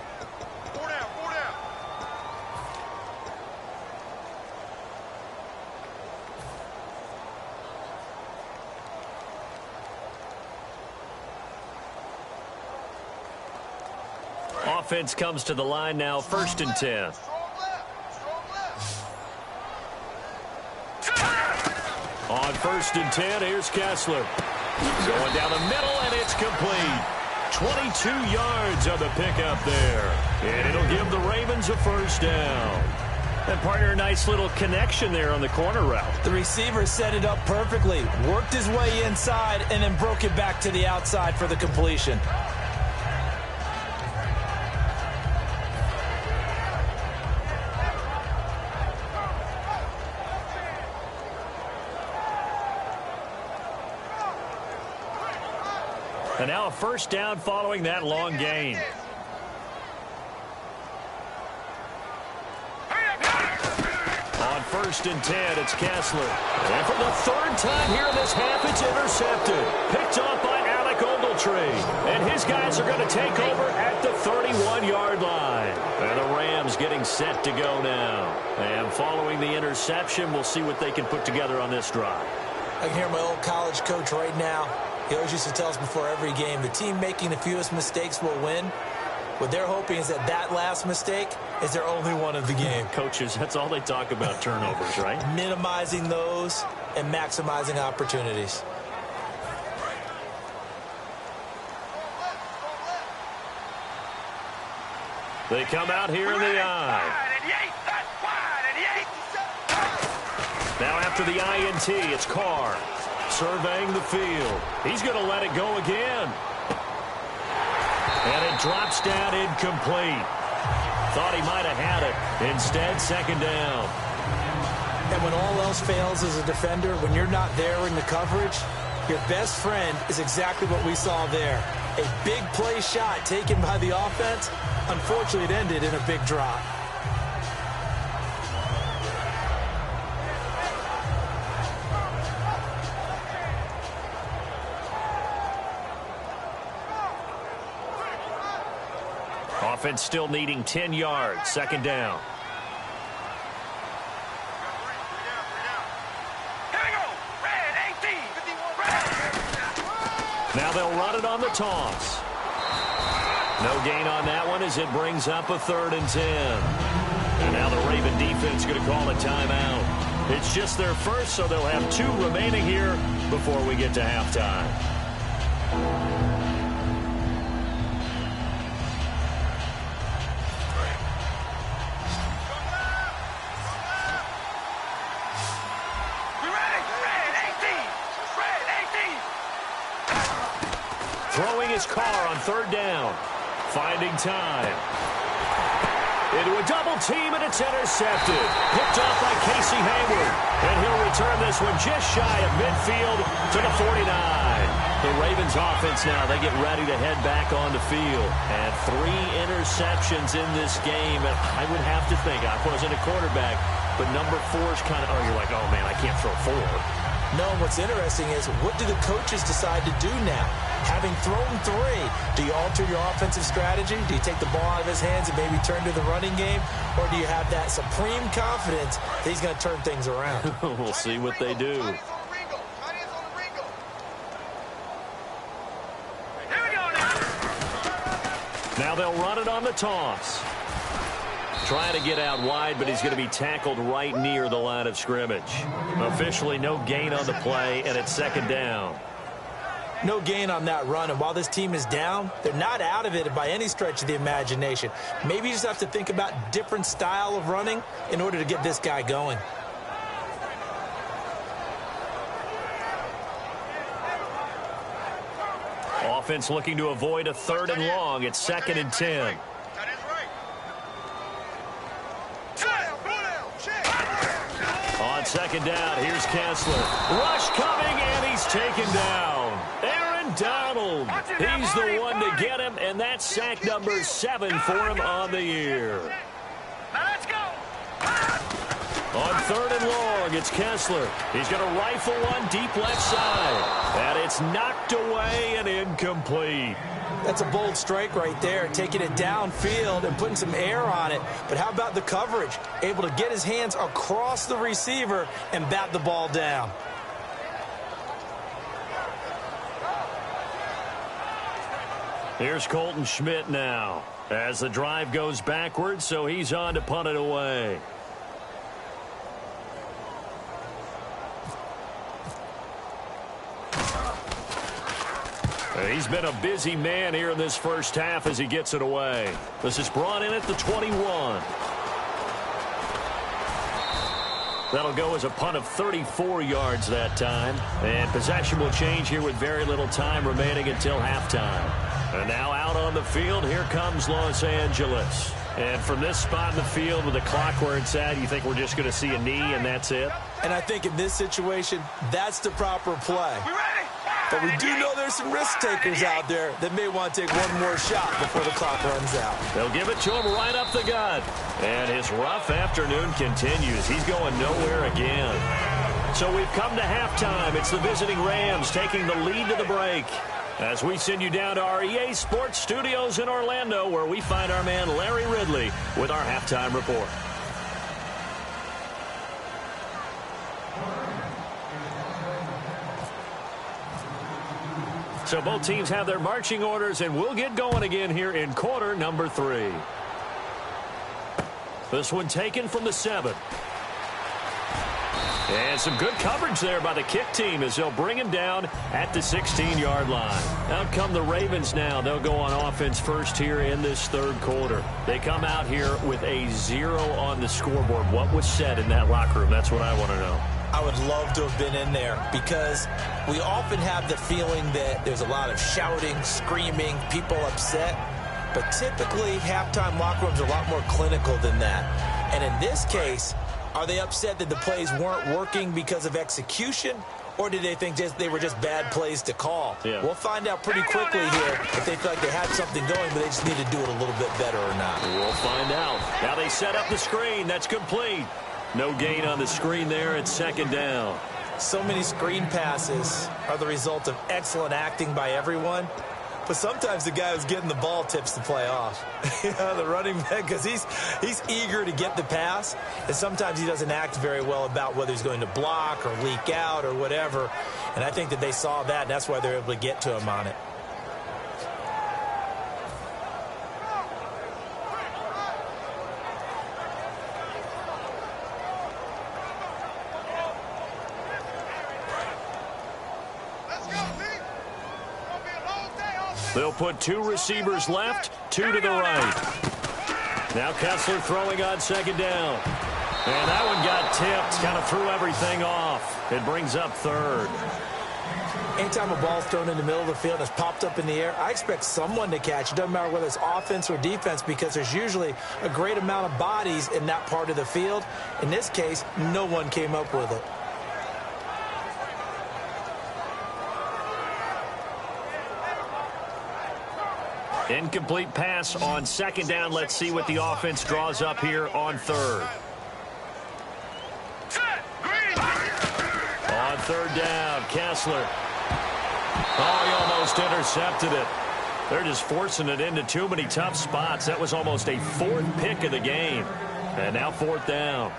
Offense comes to the line now, 1st and 10. On 1st and 10, here's Kessler. Going down the middle, and it's complete. 22 yards on the pickup there. And it'll give the Ravens a first down. And partner, a nice little connection there on the corner route. The receiver set it up perfectly, worked his way inside, and then broke it back to the outside for the completion. And now a first down following that long gain. On 1st and 10, it's Kessler. And for the 3rd time here in this half, it's intercepted. Picked off by Alec Ogletree. And his guys are going to take over at the 31-yard line. And the Rams getting set to go now. And following the interception, we'll see what they can put together on this drive. I can hear my old college coach right now. He always used to tell us before every game, the team making the fewest mistakes will win. What they're hoping is that last mistake is their only one of the game. Coaches, that's all they talk about, turnovers, right? Minimizing those and maximizing opportunities. They come out here in the I. Now after the INT, it's Carr surveying the field. He's going to let it go again. And it drops down incomplete. Thought he might have had it. Instead, second down. And when all else fails as a defender, when you're not there in the coverage, your best friend is exactly what we saw there. A big play shot taken by the offense. Unfortunately, it ended in a big drop. Offense still needing 10 yards. Second down. Now they'll run it on the toss. No gain on that one as it brings up a 3rd and 10. And now the Raven defense going to call a timeout. It's just their first, so they'll have 2 remaining here before we get to halftime. Throwing his car on 3rd down. Finding time. Into a double team, and it's intercepted. Picked off by Casey Hayward. And he'll return this one just shy of midfield to the 49. The Ravens offense now, they get ready to head back on the field. And 3 interceptions in this game. And I would have to think, I wasn't a quarterback, but number 4 is kind of, you're like, oh, man, I can't throw 4. No, what's interesting is, what do the coaches decide to do now? Having thrown 3, do you alter your offensive strategy? Do you take the ball out of his hands and maybe turn to the running game? Or do you have that supreme confidence that he's going to turn things around? We'll see what they do. Now they'll run it on the toss. Trying to get out wide, but he's going to be tackled right near the line of scrimmage. Officially no gain on the play, and it's second down. No gain on that run, and while this team is down, they're not out of it by any stretch of the imagination. Maybe you just have to think about different style of running in order to get this guy going. Offense looking to avoid a 3rd and long. It's 2nd and 10. On second down, here's Kessler. Rush coming, and he's taken down. Aaron Donald. He's the one to get him, and that's sack number 7 for him on the year. On 3rd and long, it's Kessler. He's going to rifle one deep left side. And it's knocked away and incomplete. That's a bold strike right there, taking it downfield and putting some air on it. But how about the coverage? Able to get his hands across the receiver and bat the ball down. Here's Colton Schmidt now as the drive goes backwards, so he's on to punt it away. He's been a busy man here in this first half as he gets it away. This is brought in at the 21. That'll go as a punt of 34 yards that time. And possession will change here with very little time remaining until halftime. And now out on the field, here comes Los Angeles. And from this spot in the field with the clock where it's at, you think we're just going to see a knee and that's it? And I think in this situation, that's the proper play. But we do know there's some risk takers out there that may want to take one more shot before the clock runs out. They'll give it to him right up the gut. And his rough afternoon continues. He's going nowhere again. So we've come to halftime. It's the visiting Rams taking the lead to the break. As we send you down to our EA Sports Studios in Orlando, where we find our man Larry Ridley with our halftime report. So both teams have their marching orders, and we'll get going again here in quarter number 3. This one taken from the 7. And some good coverage there by the kick team as they'll bring him down at the 16-yard line. Out come the Ravens now. They'll go on offense first here in this third quarter. They come out here with a 0 on the scoreboard. What was said in that locker room? That's what I want to know. I would love to have been in there because we often have the feeling that there's a lot of shouting, screaming, people upset. But typically, halftime locker rooms are a lot more clinical than that. And in this case, are they upset that the plays weren't working because of execution, or did they think they were just bad plays to call? Yeah. We'll find out pretty quickly here if they feel like they had something going, but they just need to do it a little bit better or not. We'll find out. Now they set up the screen. That's complete. No gain on the screen there. It's second down. So many screen passes are the result of excellent acting by everyone. But sometimes the guy who's getting the ball tips the play off. The running back, because he's eager to get the pass, and sometimes he doesn't act very well about whether he's going to block or leak out or whatever. And I think that they saw that, and that's why they're able to get to him on it. They'll put 2 receivers left, 2 to the right. Now Kessler throwing on second down. And that one got tipped, kind of threw everything off. It brings up third. Anytime a ball's thrown in the middle of the field and it's popped up in the air, I expect someone to catch. It doesn't matter whether it's offense or defense because there's usually a great amount of bodies in that part of the field. In this case, no one came up with it. Incomplete pass on second down. Let's see what the offense draws up here on third. On third down, Kessler. Oh, he almost intercepted it. They're just forcing it into too many tough spots. That was almost a 4th pick of the game. And now 4th down.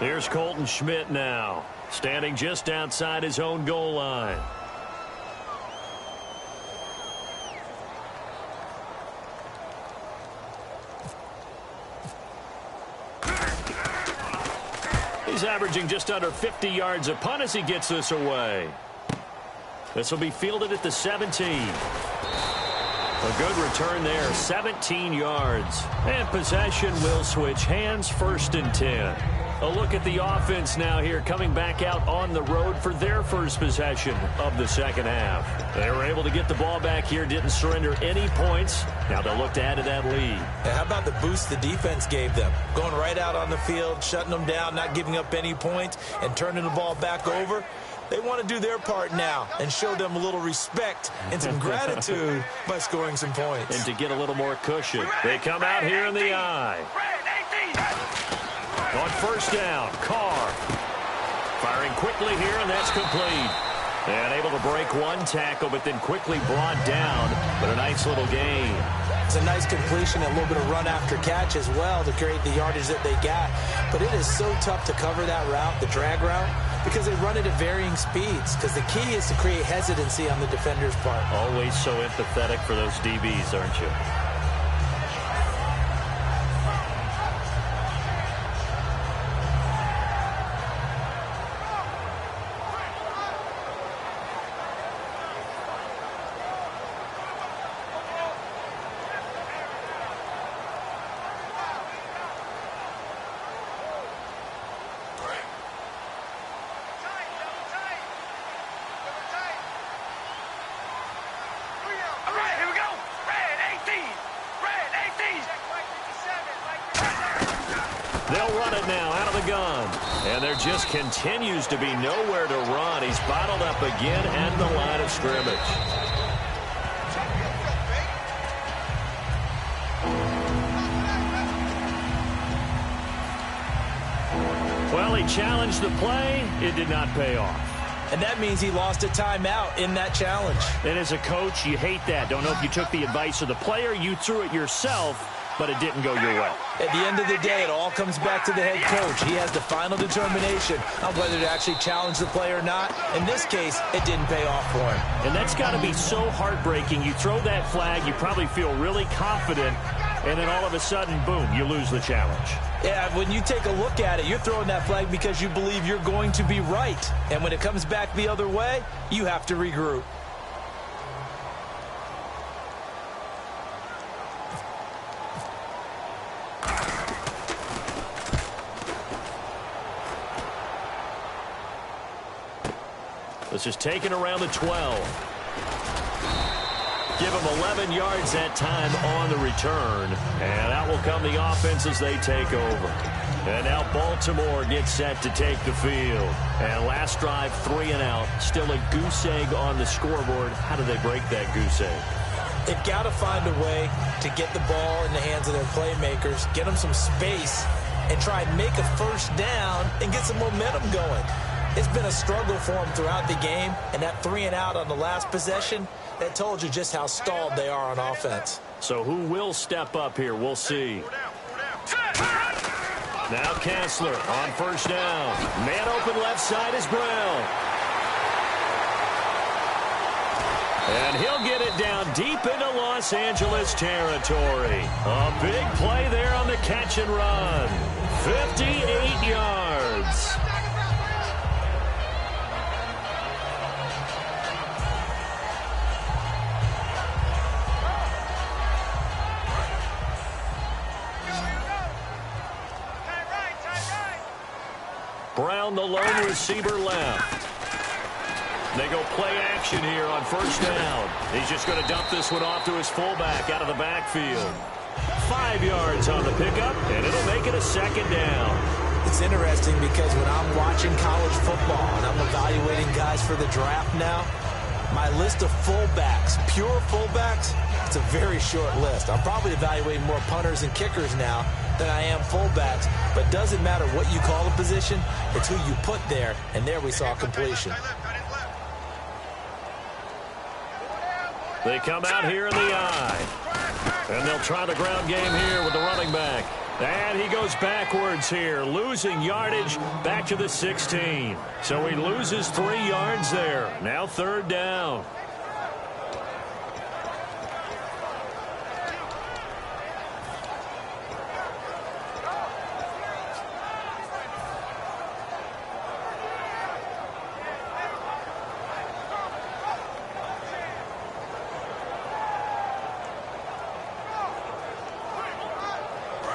Here's Colton Schmidt now, standing just outside his own goal line. He's averaging just under 50 yards a punt as he gets this away. This will be fielded at the 17. A good return there, 17 yards. And possession will switch hands, 1st and 10. A look at the offense now here, coming back out on the road for their first possession of the second half. They were able to get the ball back here, didn't surrender any points. Now they'll look to add to that lead. How about the boost the defense gave them? Going right out on the field, shutting them down, not giving up any points, and turning the ball back over. They want to do their part now and show them a little respect and some gratitude by scoring some points. And to get a little more cushion. They come out here in the eye. On first down, Carr. Firing quickly here, and that's complete. And able to break one tackle, but then quickly brought down. But a nice little gain. It's a nice completion, a little bit of run after catch as well to create the yardage that they got. But it is so tough to cover that route, the drag route, because they run it at varying speeds. Because the key is to create hesitancy on the defender's part. Always so empathetic for those DBs, aren't you? They'll run it now out of the gun. And there just continues to be nowhere to run. He's bottled up again at the line of scrimmage. Well, he challenged the play. It did not pay off. And that means he lost a timeout in that challenge. And as a coach, you hate that. Don't know if you took the advice of the player. You threw it yourself, but it didn't go your way. At the end of the day, it all comes back to the head coach. He has the final determination on whether to actually challenge the play or not. In this case, it didn't pay off for him. And that's got to be so heartbreaking. You throw that flag, you probably feel really confident, And then all of a sudden, boom, you lose the challenge. Yeah, when you take a look at it, you're throwing that flag because you believe you're going to be right. And when it comes back the other way, you have to regroup. This is taken around the 12. Give them 11 yards that time on the return. And out will come the offense as they take over. And now Baltimore gets set to take the field. And last drive, 3 and out. Still a goose egg on the scoreboard. How do they break that goose egg? They've got to find a way to get the ball in the hands of their playmakers, get them some space, and try and make a first down and get some momentum going. It's been a struggle for them throughout the game, and that 3 and out on the last possession, that told you just how stalled they are on offense. So who will step up here? We'll see. Now Kessler on first down. Man open left side is Brown. And he'll get it down deep into Los Angeles territory. A big play there on the catch and run. 58 yards. Brown, the lone receiver, left. They go play action here on first down. He's just going to dump this one off to his fullback out of the backfield. 5 yards on the pickup, and it'll make it a second down. It's interesting because when I'm watching college football and I'm evaluating guys for the draft now, my list of fullbacks, pure fullbacks, it's a very short list. I'm probably evaluating more punters and kickers now than I am fullbacks, but it doesn't matter what you call a position, it's who you put there, and there we saw completion. They come out here in the eye, and they'll try the ground game here with the running back. And he goes backwards here, losing yardage back to the 16. So he loses 3 yards there. Now third down.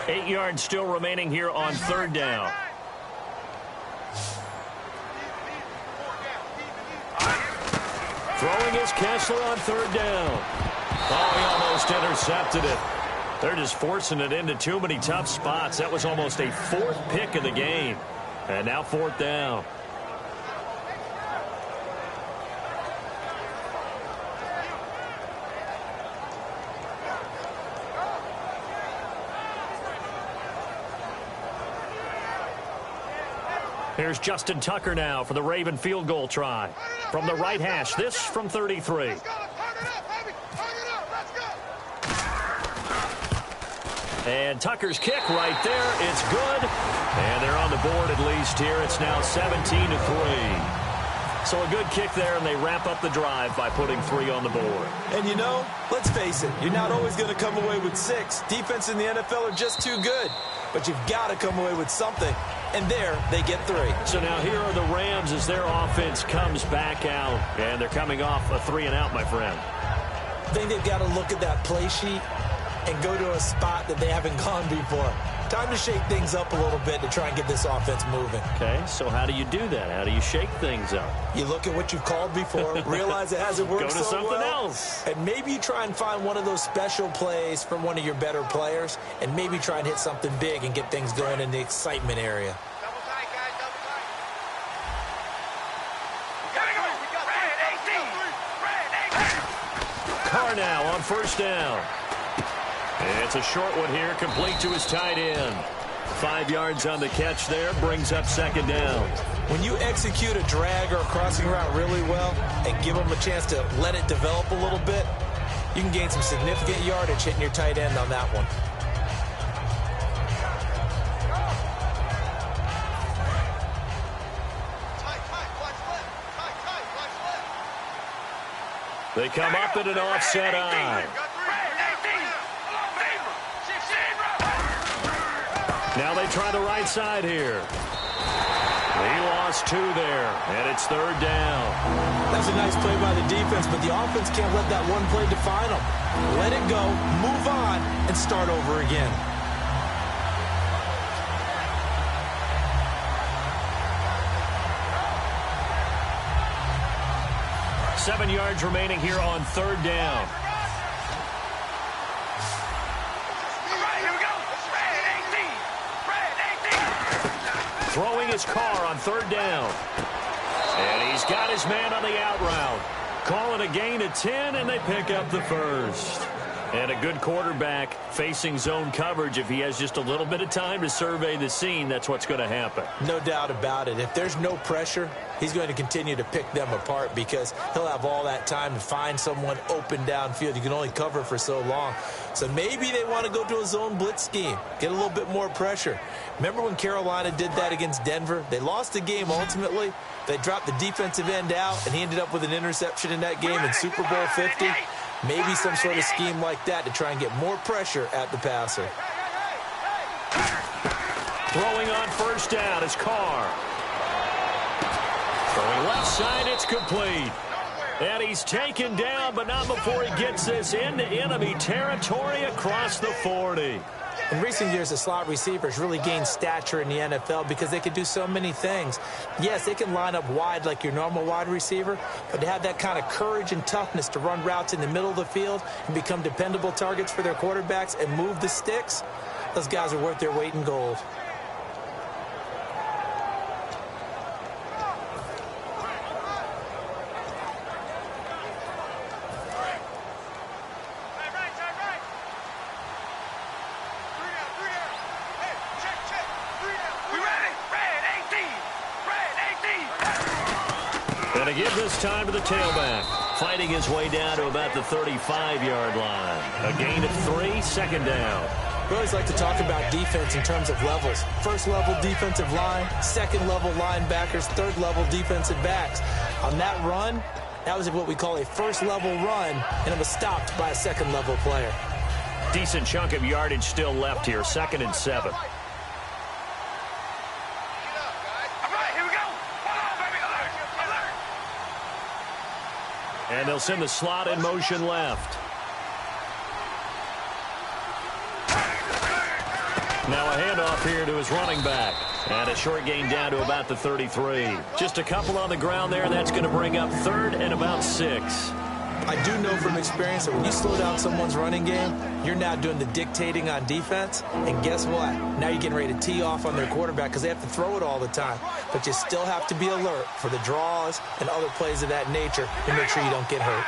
Eight yards still remaining here on third down. Throwing is Kessler on third down. Oh, he almost intercepted it. They're just forcing it into too many tough spots. That was almost a 4th pick of the game. And now fourth down. Here's Justin Tucker now for the Raven field goal try. From the right hash, this from 33. And Tucker's kick right there. It's good. And they're on the board at least here. It's now 17-3. So a good kick there, and they wrap up the drive by putting 3 on the board. And you know, let's face it, you're not always going to come away with 6. Defense in the NFL are just too good. But you've got to come away with something. And there, they get 3. So now here are the Rams as their offense comes back out. And they're coming off a 3 and out, my friend. I think they've got to look at that play sheet and go to a spot that they haven't gone before. Time to shake things up a little bit to try and get this offense moving. Okay, so how do you do that? How do you shake things up? You look at what you've called before, realize it hasn't worked Go to so something well, else. and maybe you try and find one of those special plays from one of your better players, and maybe try and hit something big and get things going in the excitement area. Carr now on first down. It's a short one here, complete to his tight end. 5 yards on the catch there, brings up second down. When you execute a drag or a crossing route really well and give them a chance to let it develop a little bit, you can gain some significant yardage hitting your tight end on that one. They come up in an offset eye. Now they try the right side here. He lost 2 there, and it's 3rd down. That's a nice play by the defense, but the offense can't let that one play define them. Let it go, move on, and start over again. Seven yards remaining here on 3rd down. Throwing his car on 3rd down. And he's got his man on the out route. Calling a gain of 10, and they pick up the first. And a good quarterback facing zone coverage. If he has just a little bit of time to survey the scene, that's what's going to happen. No doubt about it. If there's no pressure, he's going to continue to pick them apart because he'll have all that time to find someone open downfield. You can only cover for so long. So maybe they want to go to a zone blitz scheme, get a little bit more pressure. Remember when Carolina did that against Denver? They lost the game ultimately. They dropped the defensive end out, and he ended up with an interception in that game in Super Bowl 50. Maybe some sort of scheme like that to try and get more pressure at the passer. Throwing on 1st down is Carr. Throwing left side, it's complete. And he's taken down, but not before he gets this into enemy territory across the 40. In recent years, the slot receivers really gained stature in the NFL because they can do so many things. Yes, they can line up wide like your normal wide receiver, but to have that kind of courage and toughness to run routes in the middle of the field and become dependable targets for their quarterbacks and move the sticks, those guys are worth their weight in gold. And to give this time to the tailback, fighting his way down to about the 35-yard line. A gain of 3, 2nd down. We always like to talk about defense in terms of levels. 1st level defensive line, 2nd level linebackers, 3rd level defensive backs. On that run, that was what we call a 1st level run, and it was stopped by a 2nd level player. Decent chunk of yardage still left here, 2nd and 7. And they'll send the slot in motion left. Now a handoff here to his running back. And a short gain down to about the 33. Just a couple on the ground there, and that's going to bring up 3rd and about 6. I do know from experience that when you slow down someone's running game, you're now doing the dictating on defense. And guess what? Now you're getting ready to tee off on their quarterback because they have to throw it all the time. But you still have to be alert for the draws and other plays of that nature to make sure you don't get hurt.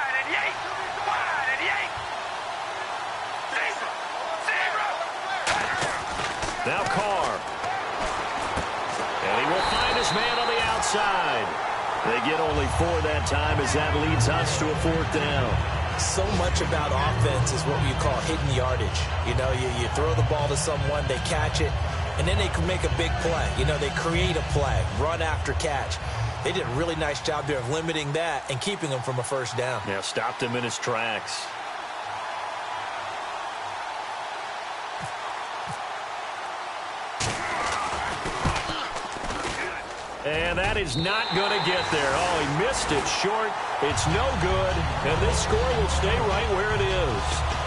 Now Carr. And he will find his man on the outside. They get only 4 that time as that leads us to a 4th down. So much about offense is what you call hidden yardage. You know, you throw the ball to someone, they catch it, and then they can make a big play. You know, they create a play, run after catch. They did a really nice job there of limiting that and keeping him from a 1st down. Yeah, stopped him in his tracks. And that is not going to get there. Oh, he missed it short. It's no good. And this score will stay right where it is.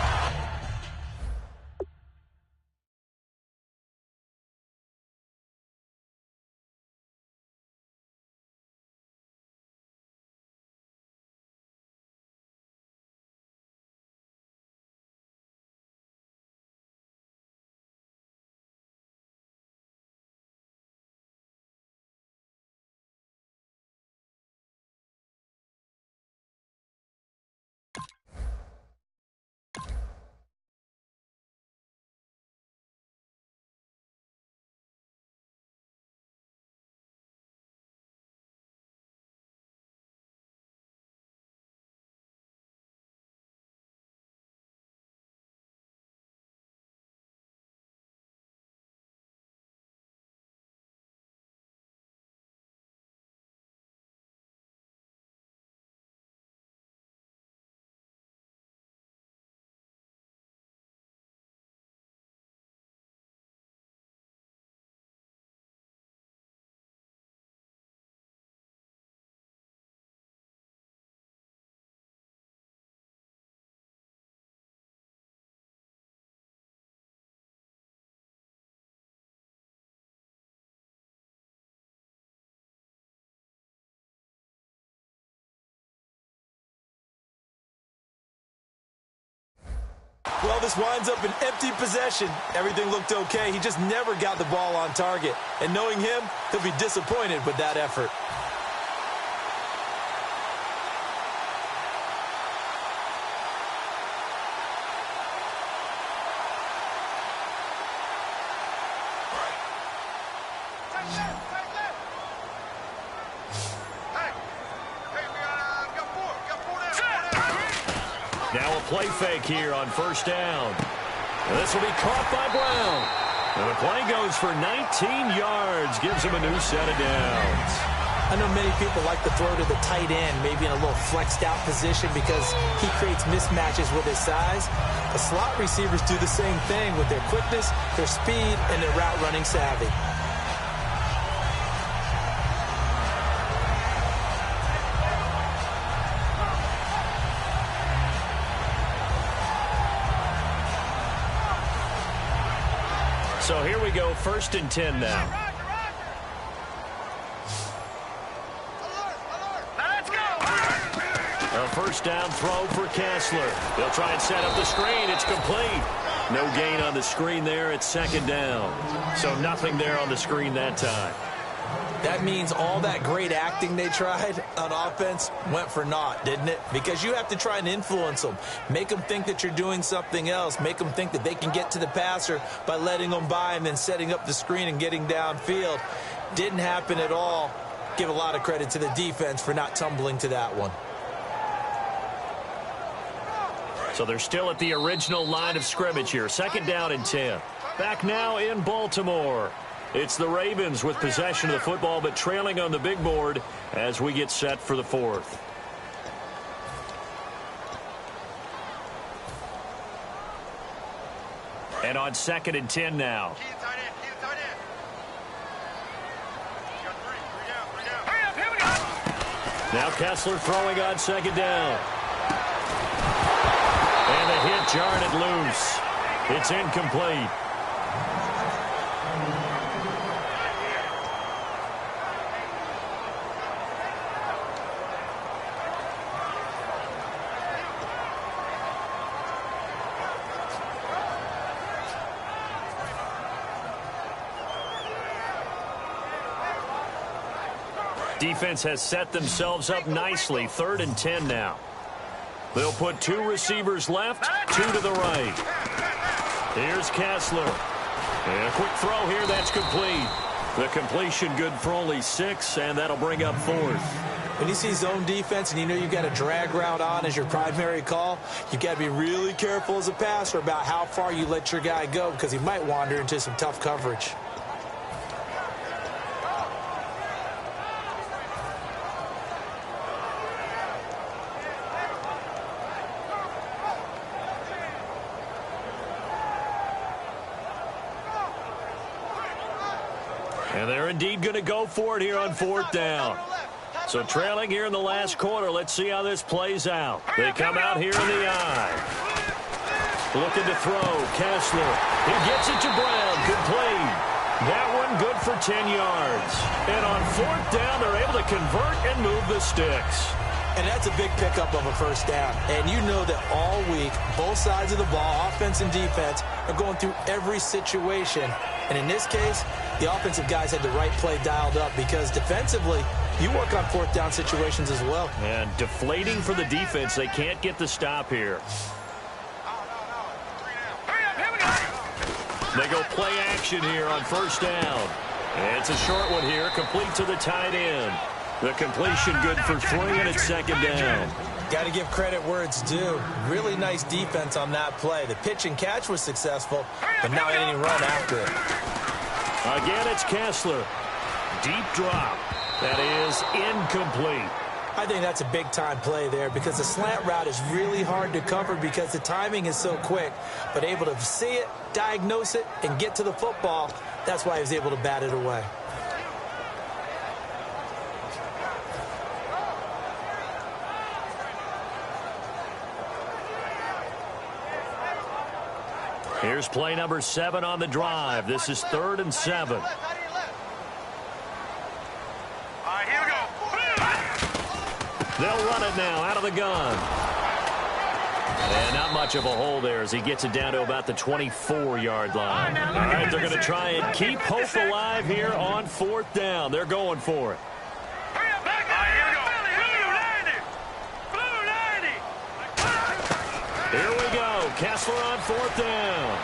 Well, this winds up an empty possession. Everything looked okay. He just never got the ball on target. And knowing him, he'll be disappointed with that effort. Now a play fake here on first down. And this will be caught by Brown. And the play goes for 19 yards. Gives him a new set of downs. I know many people like to throw to the tight end, maybe in a little flexed out position because he creates mismatches with his size. The slot receivers do the same thing with their quickness, their speed, and their route running savvy. So here we go, 1st and 10 now. A first down throw for Kessler. They'll try and set up the screen. It's complete. No gain on the screen there. It's 2nd down. So nothing there on the screen that time. That means all that great acting they tried on offense went for naught, didn't it? Because you have to try and influence them. Make them think that you're doing something else. Make them think that they can get to the passer by letting them by and then setting up the screen and getting downfield. Didn't happen at all. Give a lot of credit to the defense for not tumbling to that one. So they're still at the original line of scrimmage here. 2nd down and 10. Back now in Baltimore. It's the Ravens with possession of the football, but trailing on the big board as we get set for the 4th. And on 2nd and 10 now. Now Kessler throwing on 2nd down. And the hit jarred it loose. It's incomplete. Defense has set themselves up nicely. 3rd and 10 now. They'll put 2 receivers left, 2 to the right. Here's Kessler. And a quick throw here, that's complete. The completion good for only 6, and that'll bring up 4th. When you see zone defense and you know you've got a drag route on as your primary call, you've got to be really careful as a passer about how far you let your guy go because he might wander into some tough coverage. And they're indeed going to go for it here on 4th down. So trailing here in the last quarter. Let's see how this plays out. They come out here in the eye. Looking to throw. Kessler. He gets it to Brown. Complete. That one good for 10 yards. And on 4th down, they're able to convert and move the sticks. And that's a big pickup of a first down. And you know that all week, both sides of the ball, offense and defense, are going through every situation. And in this case, the offensive guys had the right play dialed up because defensively, you work on 4th down situations as well. And deflating for the defense. They can't get the stop here. They go play action here on 1st down. And it's a short one here, complete to the tight end. The completion good for 3, and it's 2nd down. Got to give credit where it's due. Really nice defense on that play. The pitch and catch was successful, but now any run after it. Again, it's Kessler. Deep drop. That is incomplete. I think that's a big-time play there because the slant route is really hard to cover because the timing is so quick. But able to see it, diagnose it, and get to the football, that's why he was able to bat it away. Here's play number 7 on the drive. This is 3rd and 7. They'll run it now out of the gun. And not much of a hole there as he gets it down to about the 24-yard line. All right, they're going to try and keep hope alive here on 4th down. They're going for it. Here we go. Kessler on 4th down.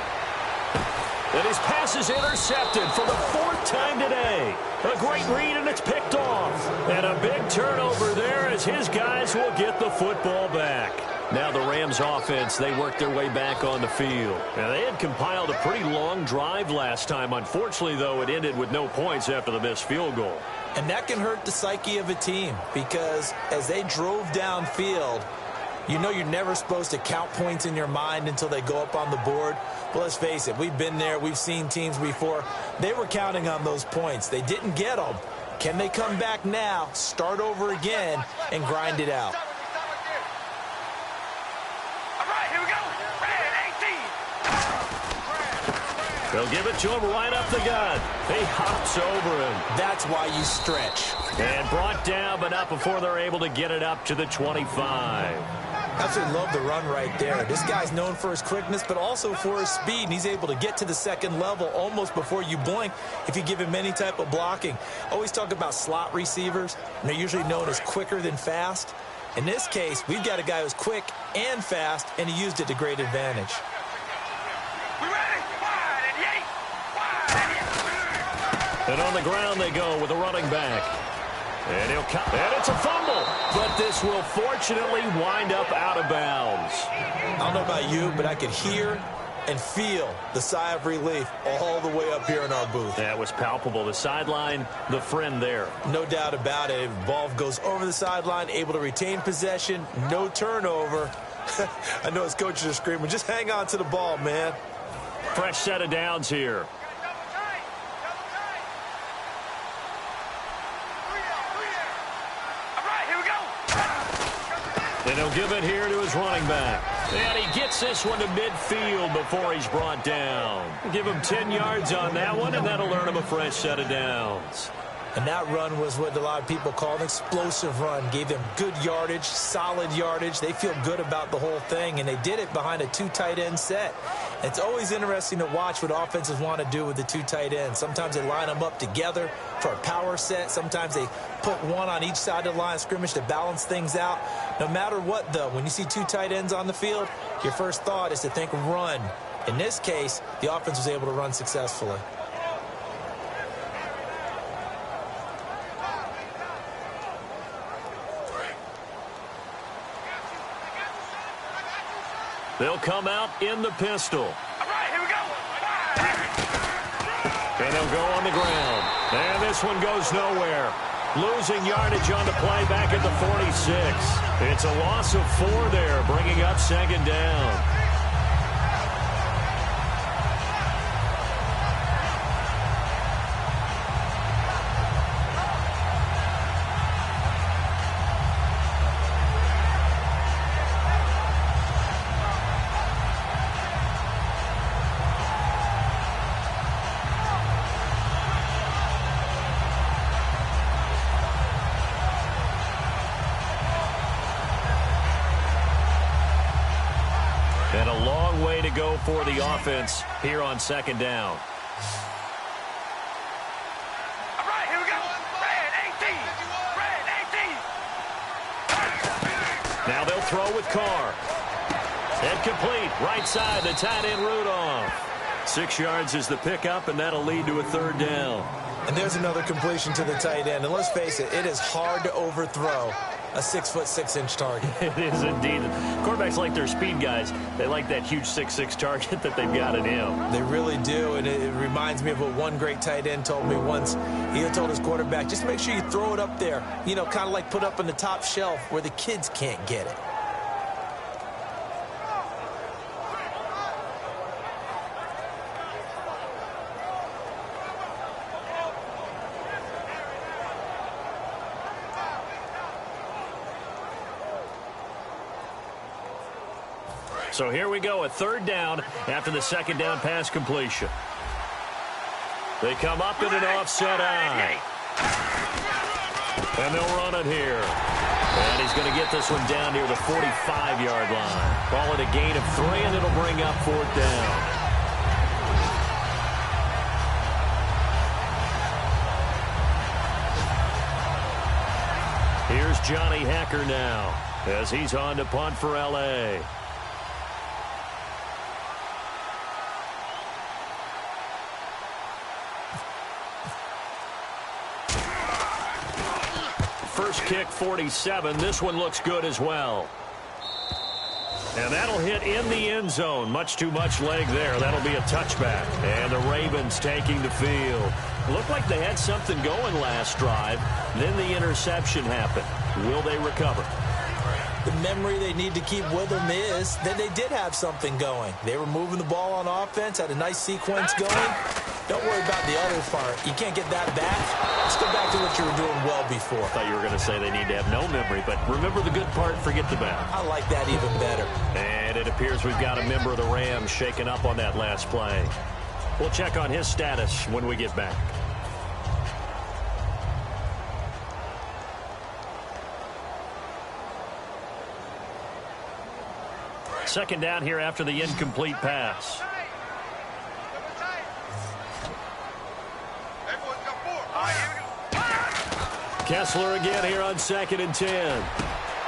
And his pass is intercepted for the 4th time today. A great read, and it's picked off. And a big turnover there as his guys will get the football back. Now the Rams offense, they worked their way back on the field. Now they had compiled a pretty long drive last time. Unfortunately, though, it ended with no points after the missed field goal. And that can hurt the psyche of a team because as they drove downfield, you know you're never supposed to count points in your mind until they go up on the board. But let's face it, we've been there. We've seen teams before. They were counting on those points. They didn't get them. Can they come back now, start over again, and grind it out? They'll give it to him right up the gut. He hops over him. That's why you stretch. And brought down, but not before they're able to get it up to the 25. Absolutely love the run right there. This guy's known for his quickness, but also for his speed. And he's able to get to the second level almost before you blink if you give him any type of blocking. Always talk about slot receivers, and they're usually known as quicker than fast. In this case, we've got a guy who's quick and fast, and he used it to great advantage. And on the ground they go with a running back. And he'll cut. And it's a fumble. But this will fortunately wind up out of bounds. I don't know about you, but I could hear and feel the sigh of relief all the way up here in our booth. That was palpable. The sideline, the friend there. No doubt about it. Ball goes over the sideline, able to retain possession, no turnover. I know his coaches are screaming, just hang on to the ball, man. Fresh set of downs here. And he'll give it here to his running back. And he gets this one to midfield before he's brought down. Give him 10 yards on that one, and that'll earn him a fresh set of downs. And that run was what a lot of people call an explosive run. Gave them good yardage, solid yardage. They feel good about the whole thing, and they did it behind a 2 tight end set. It's always interesting to watch what offenses want to do with the 2 tight ends. Sometimes they line them up together for a power set. Sometimes they put one on each side of the line of scrimmage to balance things out. No matter what, though, when you see 2 tight ends on the field, your first thought is to think run. In this case, the offense was able to run successfully. They'll come out in the pistol. All right, here we go. And they'll go on the ground. And this one goes nowhere. Losing yardage on the play back at the 46. It's a loss of 4 there, bringing up 2nd down. And a long way to go for the offense here on 2nd down. All right, here we go. Red 18. Red 18. Now they'll throw with Carr. And complete. Right side, the tight end Rudolph. 6 yards is the pickup, and that'll lead to a 3rd down. And there's another completion to the tight end. And let's face it, it is hard to overthrow a 6'6" target. It is indeed. Quarterbacks like their speed guys. They like that huge 6'6" target that they've got in him. They really do, and it reminds me of what one great tight end told me once. He told his quarterback, just make sure you throw it up there, you know, kind of like put up on the top shelf where the kids can't get it. So here we go, a 3rd down after the 2nd down pass completion. They come up in an offset eye. And they'll run it here. And he's going to get this one down near the 45-yard line. Call it a gain of 3, and it'll bring up 4th down. Here's Johnny Hacker now as he's on to punt for L.A. First kick, 47. This one looks good as well. And that'll hit in the end zone. Much too much leg there. That'll be a touchback. And the Ravens taking the field. Looked like they had something going last drive. Then the interception happened. Will they recover? The memory they need to keep with them is that they did have something going. They were moving the ball on offense, had a nice sequence going. Don't worry about the other part. You can't get that back. Let's go back to what you were doing well before. I thought you were going to say they need to have no memory, but remember the good part, forget the bad. I like that even better. And it appears we've got a member of the Rams shaking up on that last play. We'll check on his status when we get back. Second down here after the incomplete pass. Kessler again here on 2nd and 10.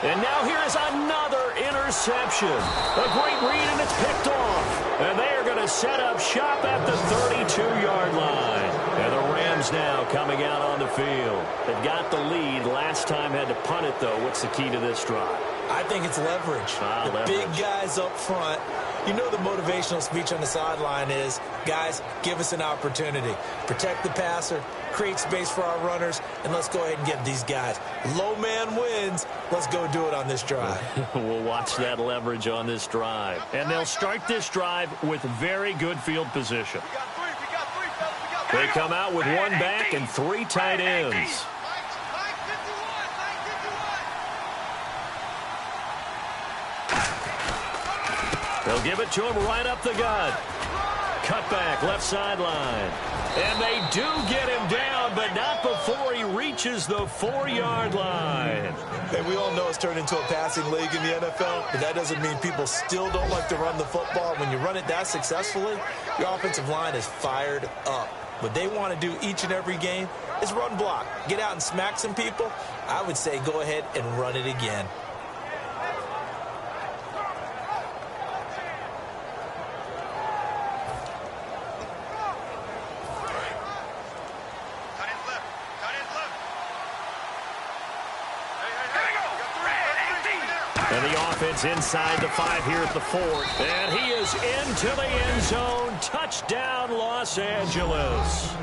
And now here is another interception. A great read, and it's picked off. And they are going to set up shop at the 32-yard line. And the Rams now coming out on the field. They've got the lead. Last time had to punt it, though. What's the key to this drive? I think it's leverage. The big guys up front. You know the motivational speech on the sideline is, guys, give us an opportunity. Protect the passer, create space for our runners, and let's go ahead and get these guys. Low man wins. Let's go do it on this drive. We'll watch that leverage on this drive. And they'll start this drive with very good field position. They come out with one back and 3 tight ends. They'll give it to him right up the gut. Cut back, left sideline. And they do get him down, but not before he reaches the 4-yard line. And we all know it's turned into a passing league in the NFL, but that doesn't mean people still don't like to run the football. When you run it that successfully, your offensive line is fired up. What they want to do each and every game is run block. Get out and smack some people. I would say go ahead and run it again. And the offense inside the 5 here at the 4th. And he is into the end zone. Touchdown, Los Angeles.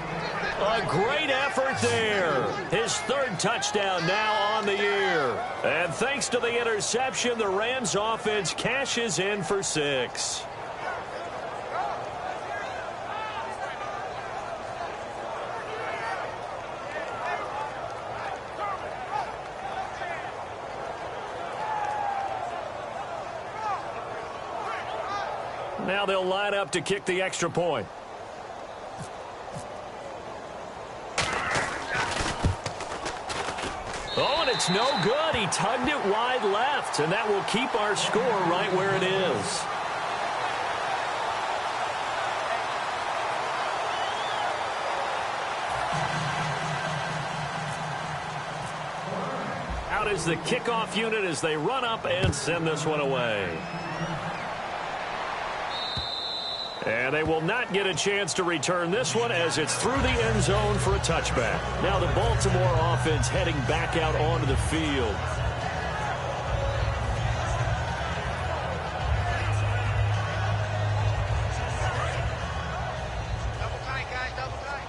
A great effort there. His 3rd touchdown now on the year. And thanks to the interception, the Rams offense cashes in for 6. Now they'll line up to kick the extra point. Oh, and it's no good. He tugged it wide left, and that will keep our score right where it is. Out is the kickoff unit as they run up and send this one away. And they will not get a chance to return this one as it's through the end zone for a touchback. Now the Baltimore offense heading back out onto the field. Double tight, guys, double tight.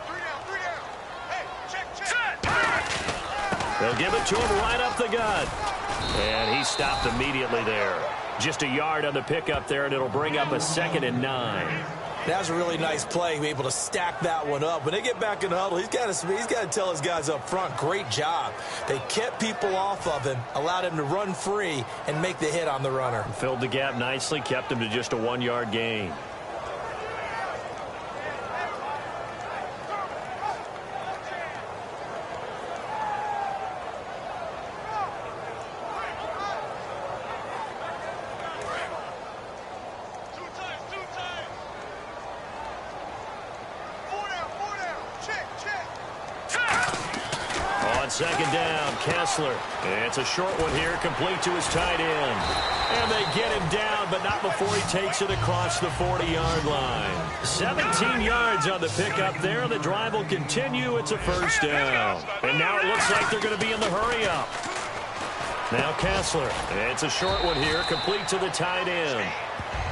3 down. Hey, check. They'll give it to him right up the gut. And he stopped immediately there. Just a yard on the pickup there, and it'll bring up a 2nd and 9. That's a really nice play, be able to stack that one up. When they get back in the huddle, he's got to tell his guys up front, great job. They kept people off of him, allowed him to run free, and make the hit on the runner. Filled the gap nicely, kept him to just a 1-yard gain. second down. Kessler. It's a short one here, complete to his tight end. And they get him down, but not before he takes it across the 40-yard line. 17 yards on the pickup there. The drive will continue. It's a first down. And now it looks like they're going to be in the hurry-up. Now Kessler. It's a short one here, complete to the tight end.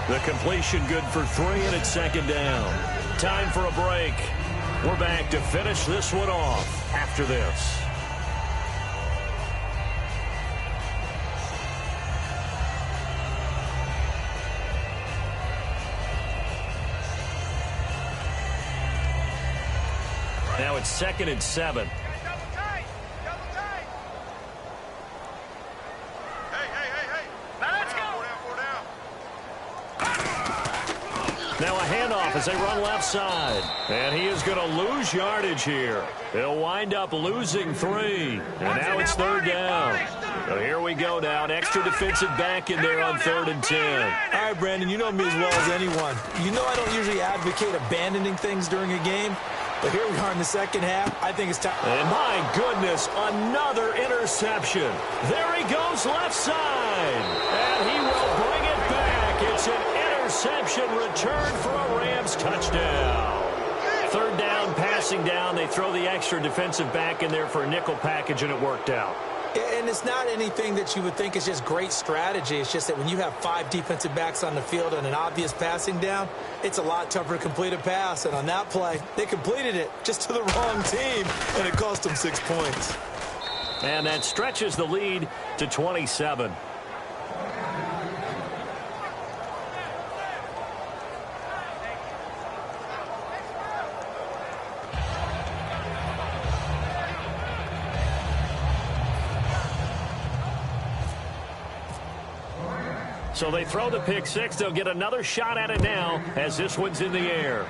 The completion good for 3, and it's second down. Time for a break. We're back to finish this one off after this. Now it's 2nd and 7. Double tight. Double tight. Hey. Let's go. Now a handoff as they run left side. And he is going to lose yardage here. He'll wind up losing 3. And now it's 3rd down. So here we go now. An extra defensive back in there on 3rd and 10. All right, Brandon, you know me as well as anyone. You know I don't usually advocate abandoning things during a game. But here we are in the second half. I think it's time. And my goodness, another interception. There he goes left side. And he will bring it back. It's an interception return for a Rams touchdown. 3rd down, passing down. They throw the extra defensive back in there for a nickel package, and it worked out. And it's not anything that you would think is just great strategy. It's just that when you have 5 defensive backs on the field and an obvious passing down, it's a lot tougher to complete a pass. And on that play, they completed it just to the wrong team, and it cost them 6 points. And that stretches the lead to 27. So they throw the pick 6. They'll get another shot at it now as this one's in the air.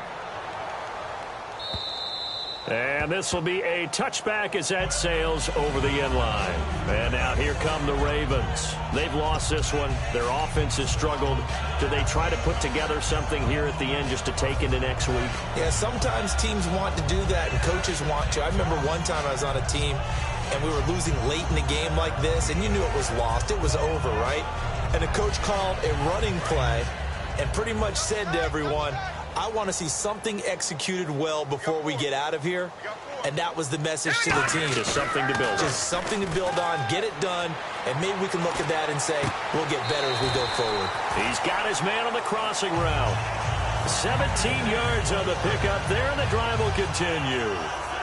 And this will be a touchback as that sails over the end line. And now here come the Ravens. They've lost this one. Their offense has struggled. Do they try to put together something here at the end just to take into next week? Yeah, sometimes teams want to do that and coaches want to. I remember one time I was on a team and we were losing late in the game like this, and you knew it was lost. It was over, right? And the coach called a running play and pretty much said to everyone, I want to see something executed well before we get out of here. And that was the message to the team. Just something to build on. Just something to build on, get it done, and maybe we can look at that and say, we'll get better as we go forward. He's got his man on the crossing route. 17 yards on the pickup there, and the drive will continue.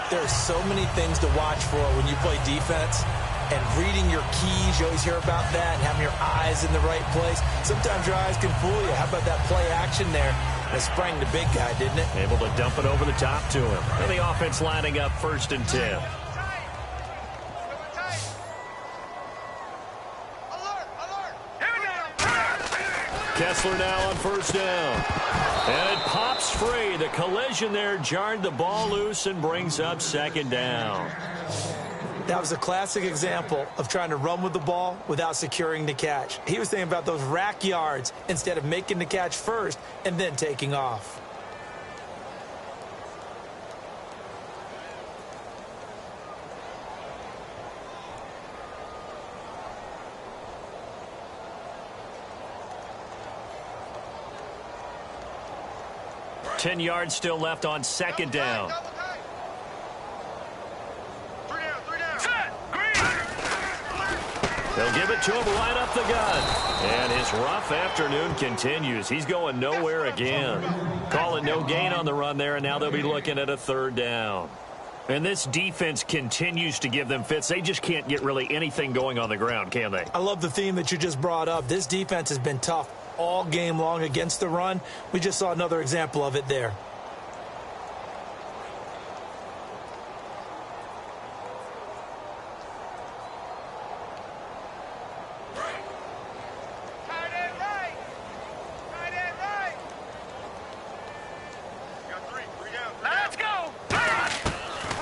There are so many things to watch for when you play defense. And reading your keys, you always hear about that, and having your eyes in the right place. Sometimes your eyes can fool you. How about that play action there? That sprang the big guy, didn't it? Able to dump it over the top to him. And the offense lining up 1st and 10. Kessler now on 1st down. And it pops free. The collision there jarred the ball loose and brings up 2nd down. That was a classic example of trying to run with the ball without securing the catch. He was thinking about those rack yards instead of making the catch first and then taking off. Ten yards still left on 2nd down. They'll give it to him right up the gut. And his rough afternoon continues. He's going nowhere again. Call it no gain on the run there, and now they'll be looking at a 3rd down. And this defense continues to give them fits. They just can't get really anything going on the ground, can they? I love the theme that you just brought up. This defense has been tough all game long against the run. We just saw another example of it there.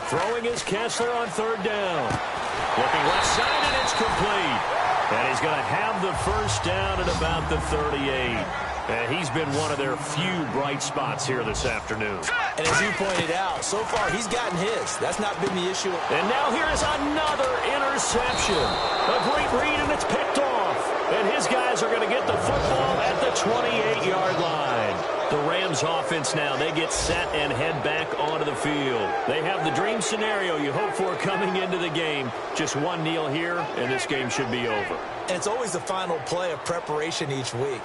Throwing is Kessler on 3rd down. Looking left side, and it's complete. And he's going to have the 1st down at about the 38. And he's been one of their few bright spots here this afternoon. And as you pointed out, so far he's gotten his. That's not been the issue. And now here is another interception. A great read, and it's picked off. And his guys are going to get the football at the 28-yard line. The Rams offense now, they get set and head back onto the field. They have the dream scenario you hope for coming into the game. Just one kneel here, and this game should be over. And it's always the final play of preparation each week.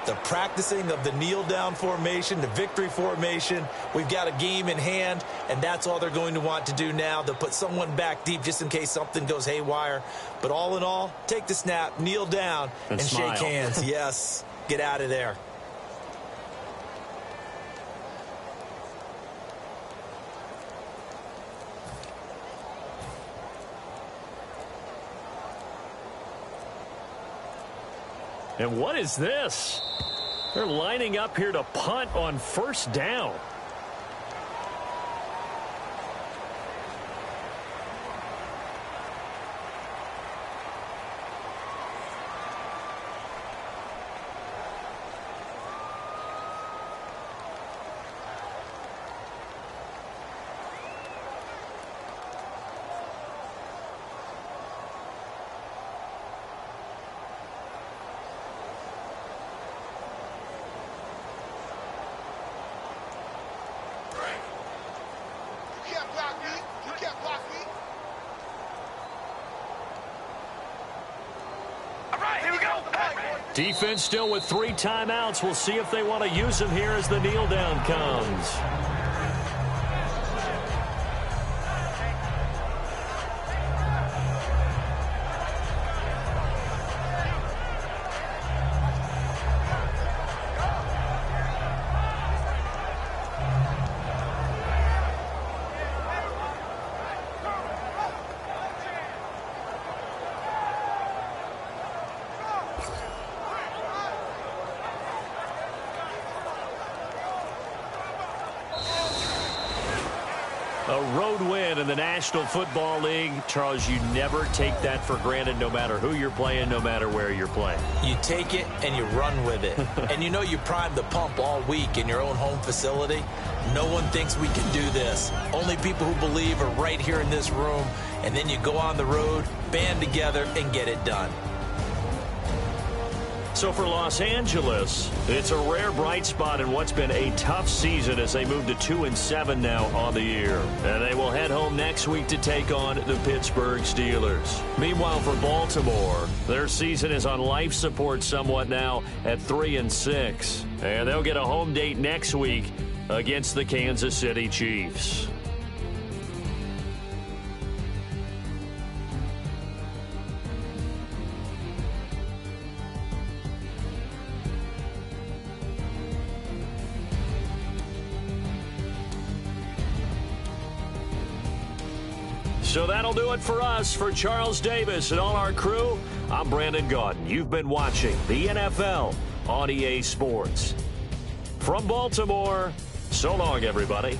The practicing of the kneel-down formation, the victory formation. We've got a game in hand, and that's all they're going to want to do now. They'll put someone back deep just in case something goes haywire. But all in all, take the snap, kneel down, and shake hands. Yes, get out of there. And what is this? They're lining up here to punt on first down. Defense still with 3 timeouts. We'll see if they want to use them here as the kneel down comes. A road win in the National Football League. Charles, you never take that for granted no matter who you're playing, no matter where you're playing. You take it and you run with it. And you know you primed the pump all week in your own home facility. No one thinks we can do this. Only people who believe are right here in this room. And then you go on the road, band together, and get it done. So for Los Angeles, it's a rare bright spot in what's been a tough season as they move to 2-7 now on the year. And they will head home next week to take on the Pittsburgh Steelers. Meanwhile, for Baltimore, their season is on life support somewhat now at 3-6. And they'll get a home date next week against the Kansas City Chiefs. So that'll do it for us. For Charles Davis and all our crew, I'm Brandon Gaudin. You've been watching the NFL on EA Sports. From Baltimore, so long, everybody.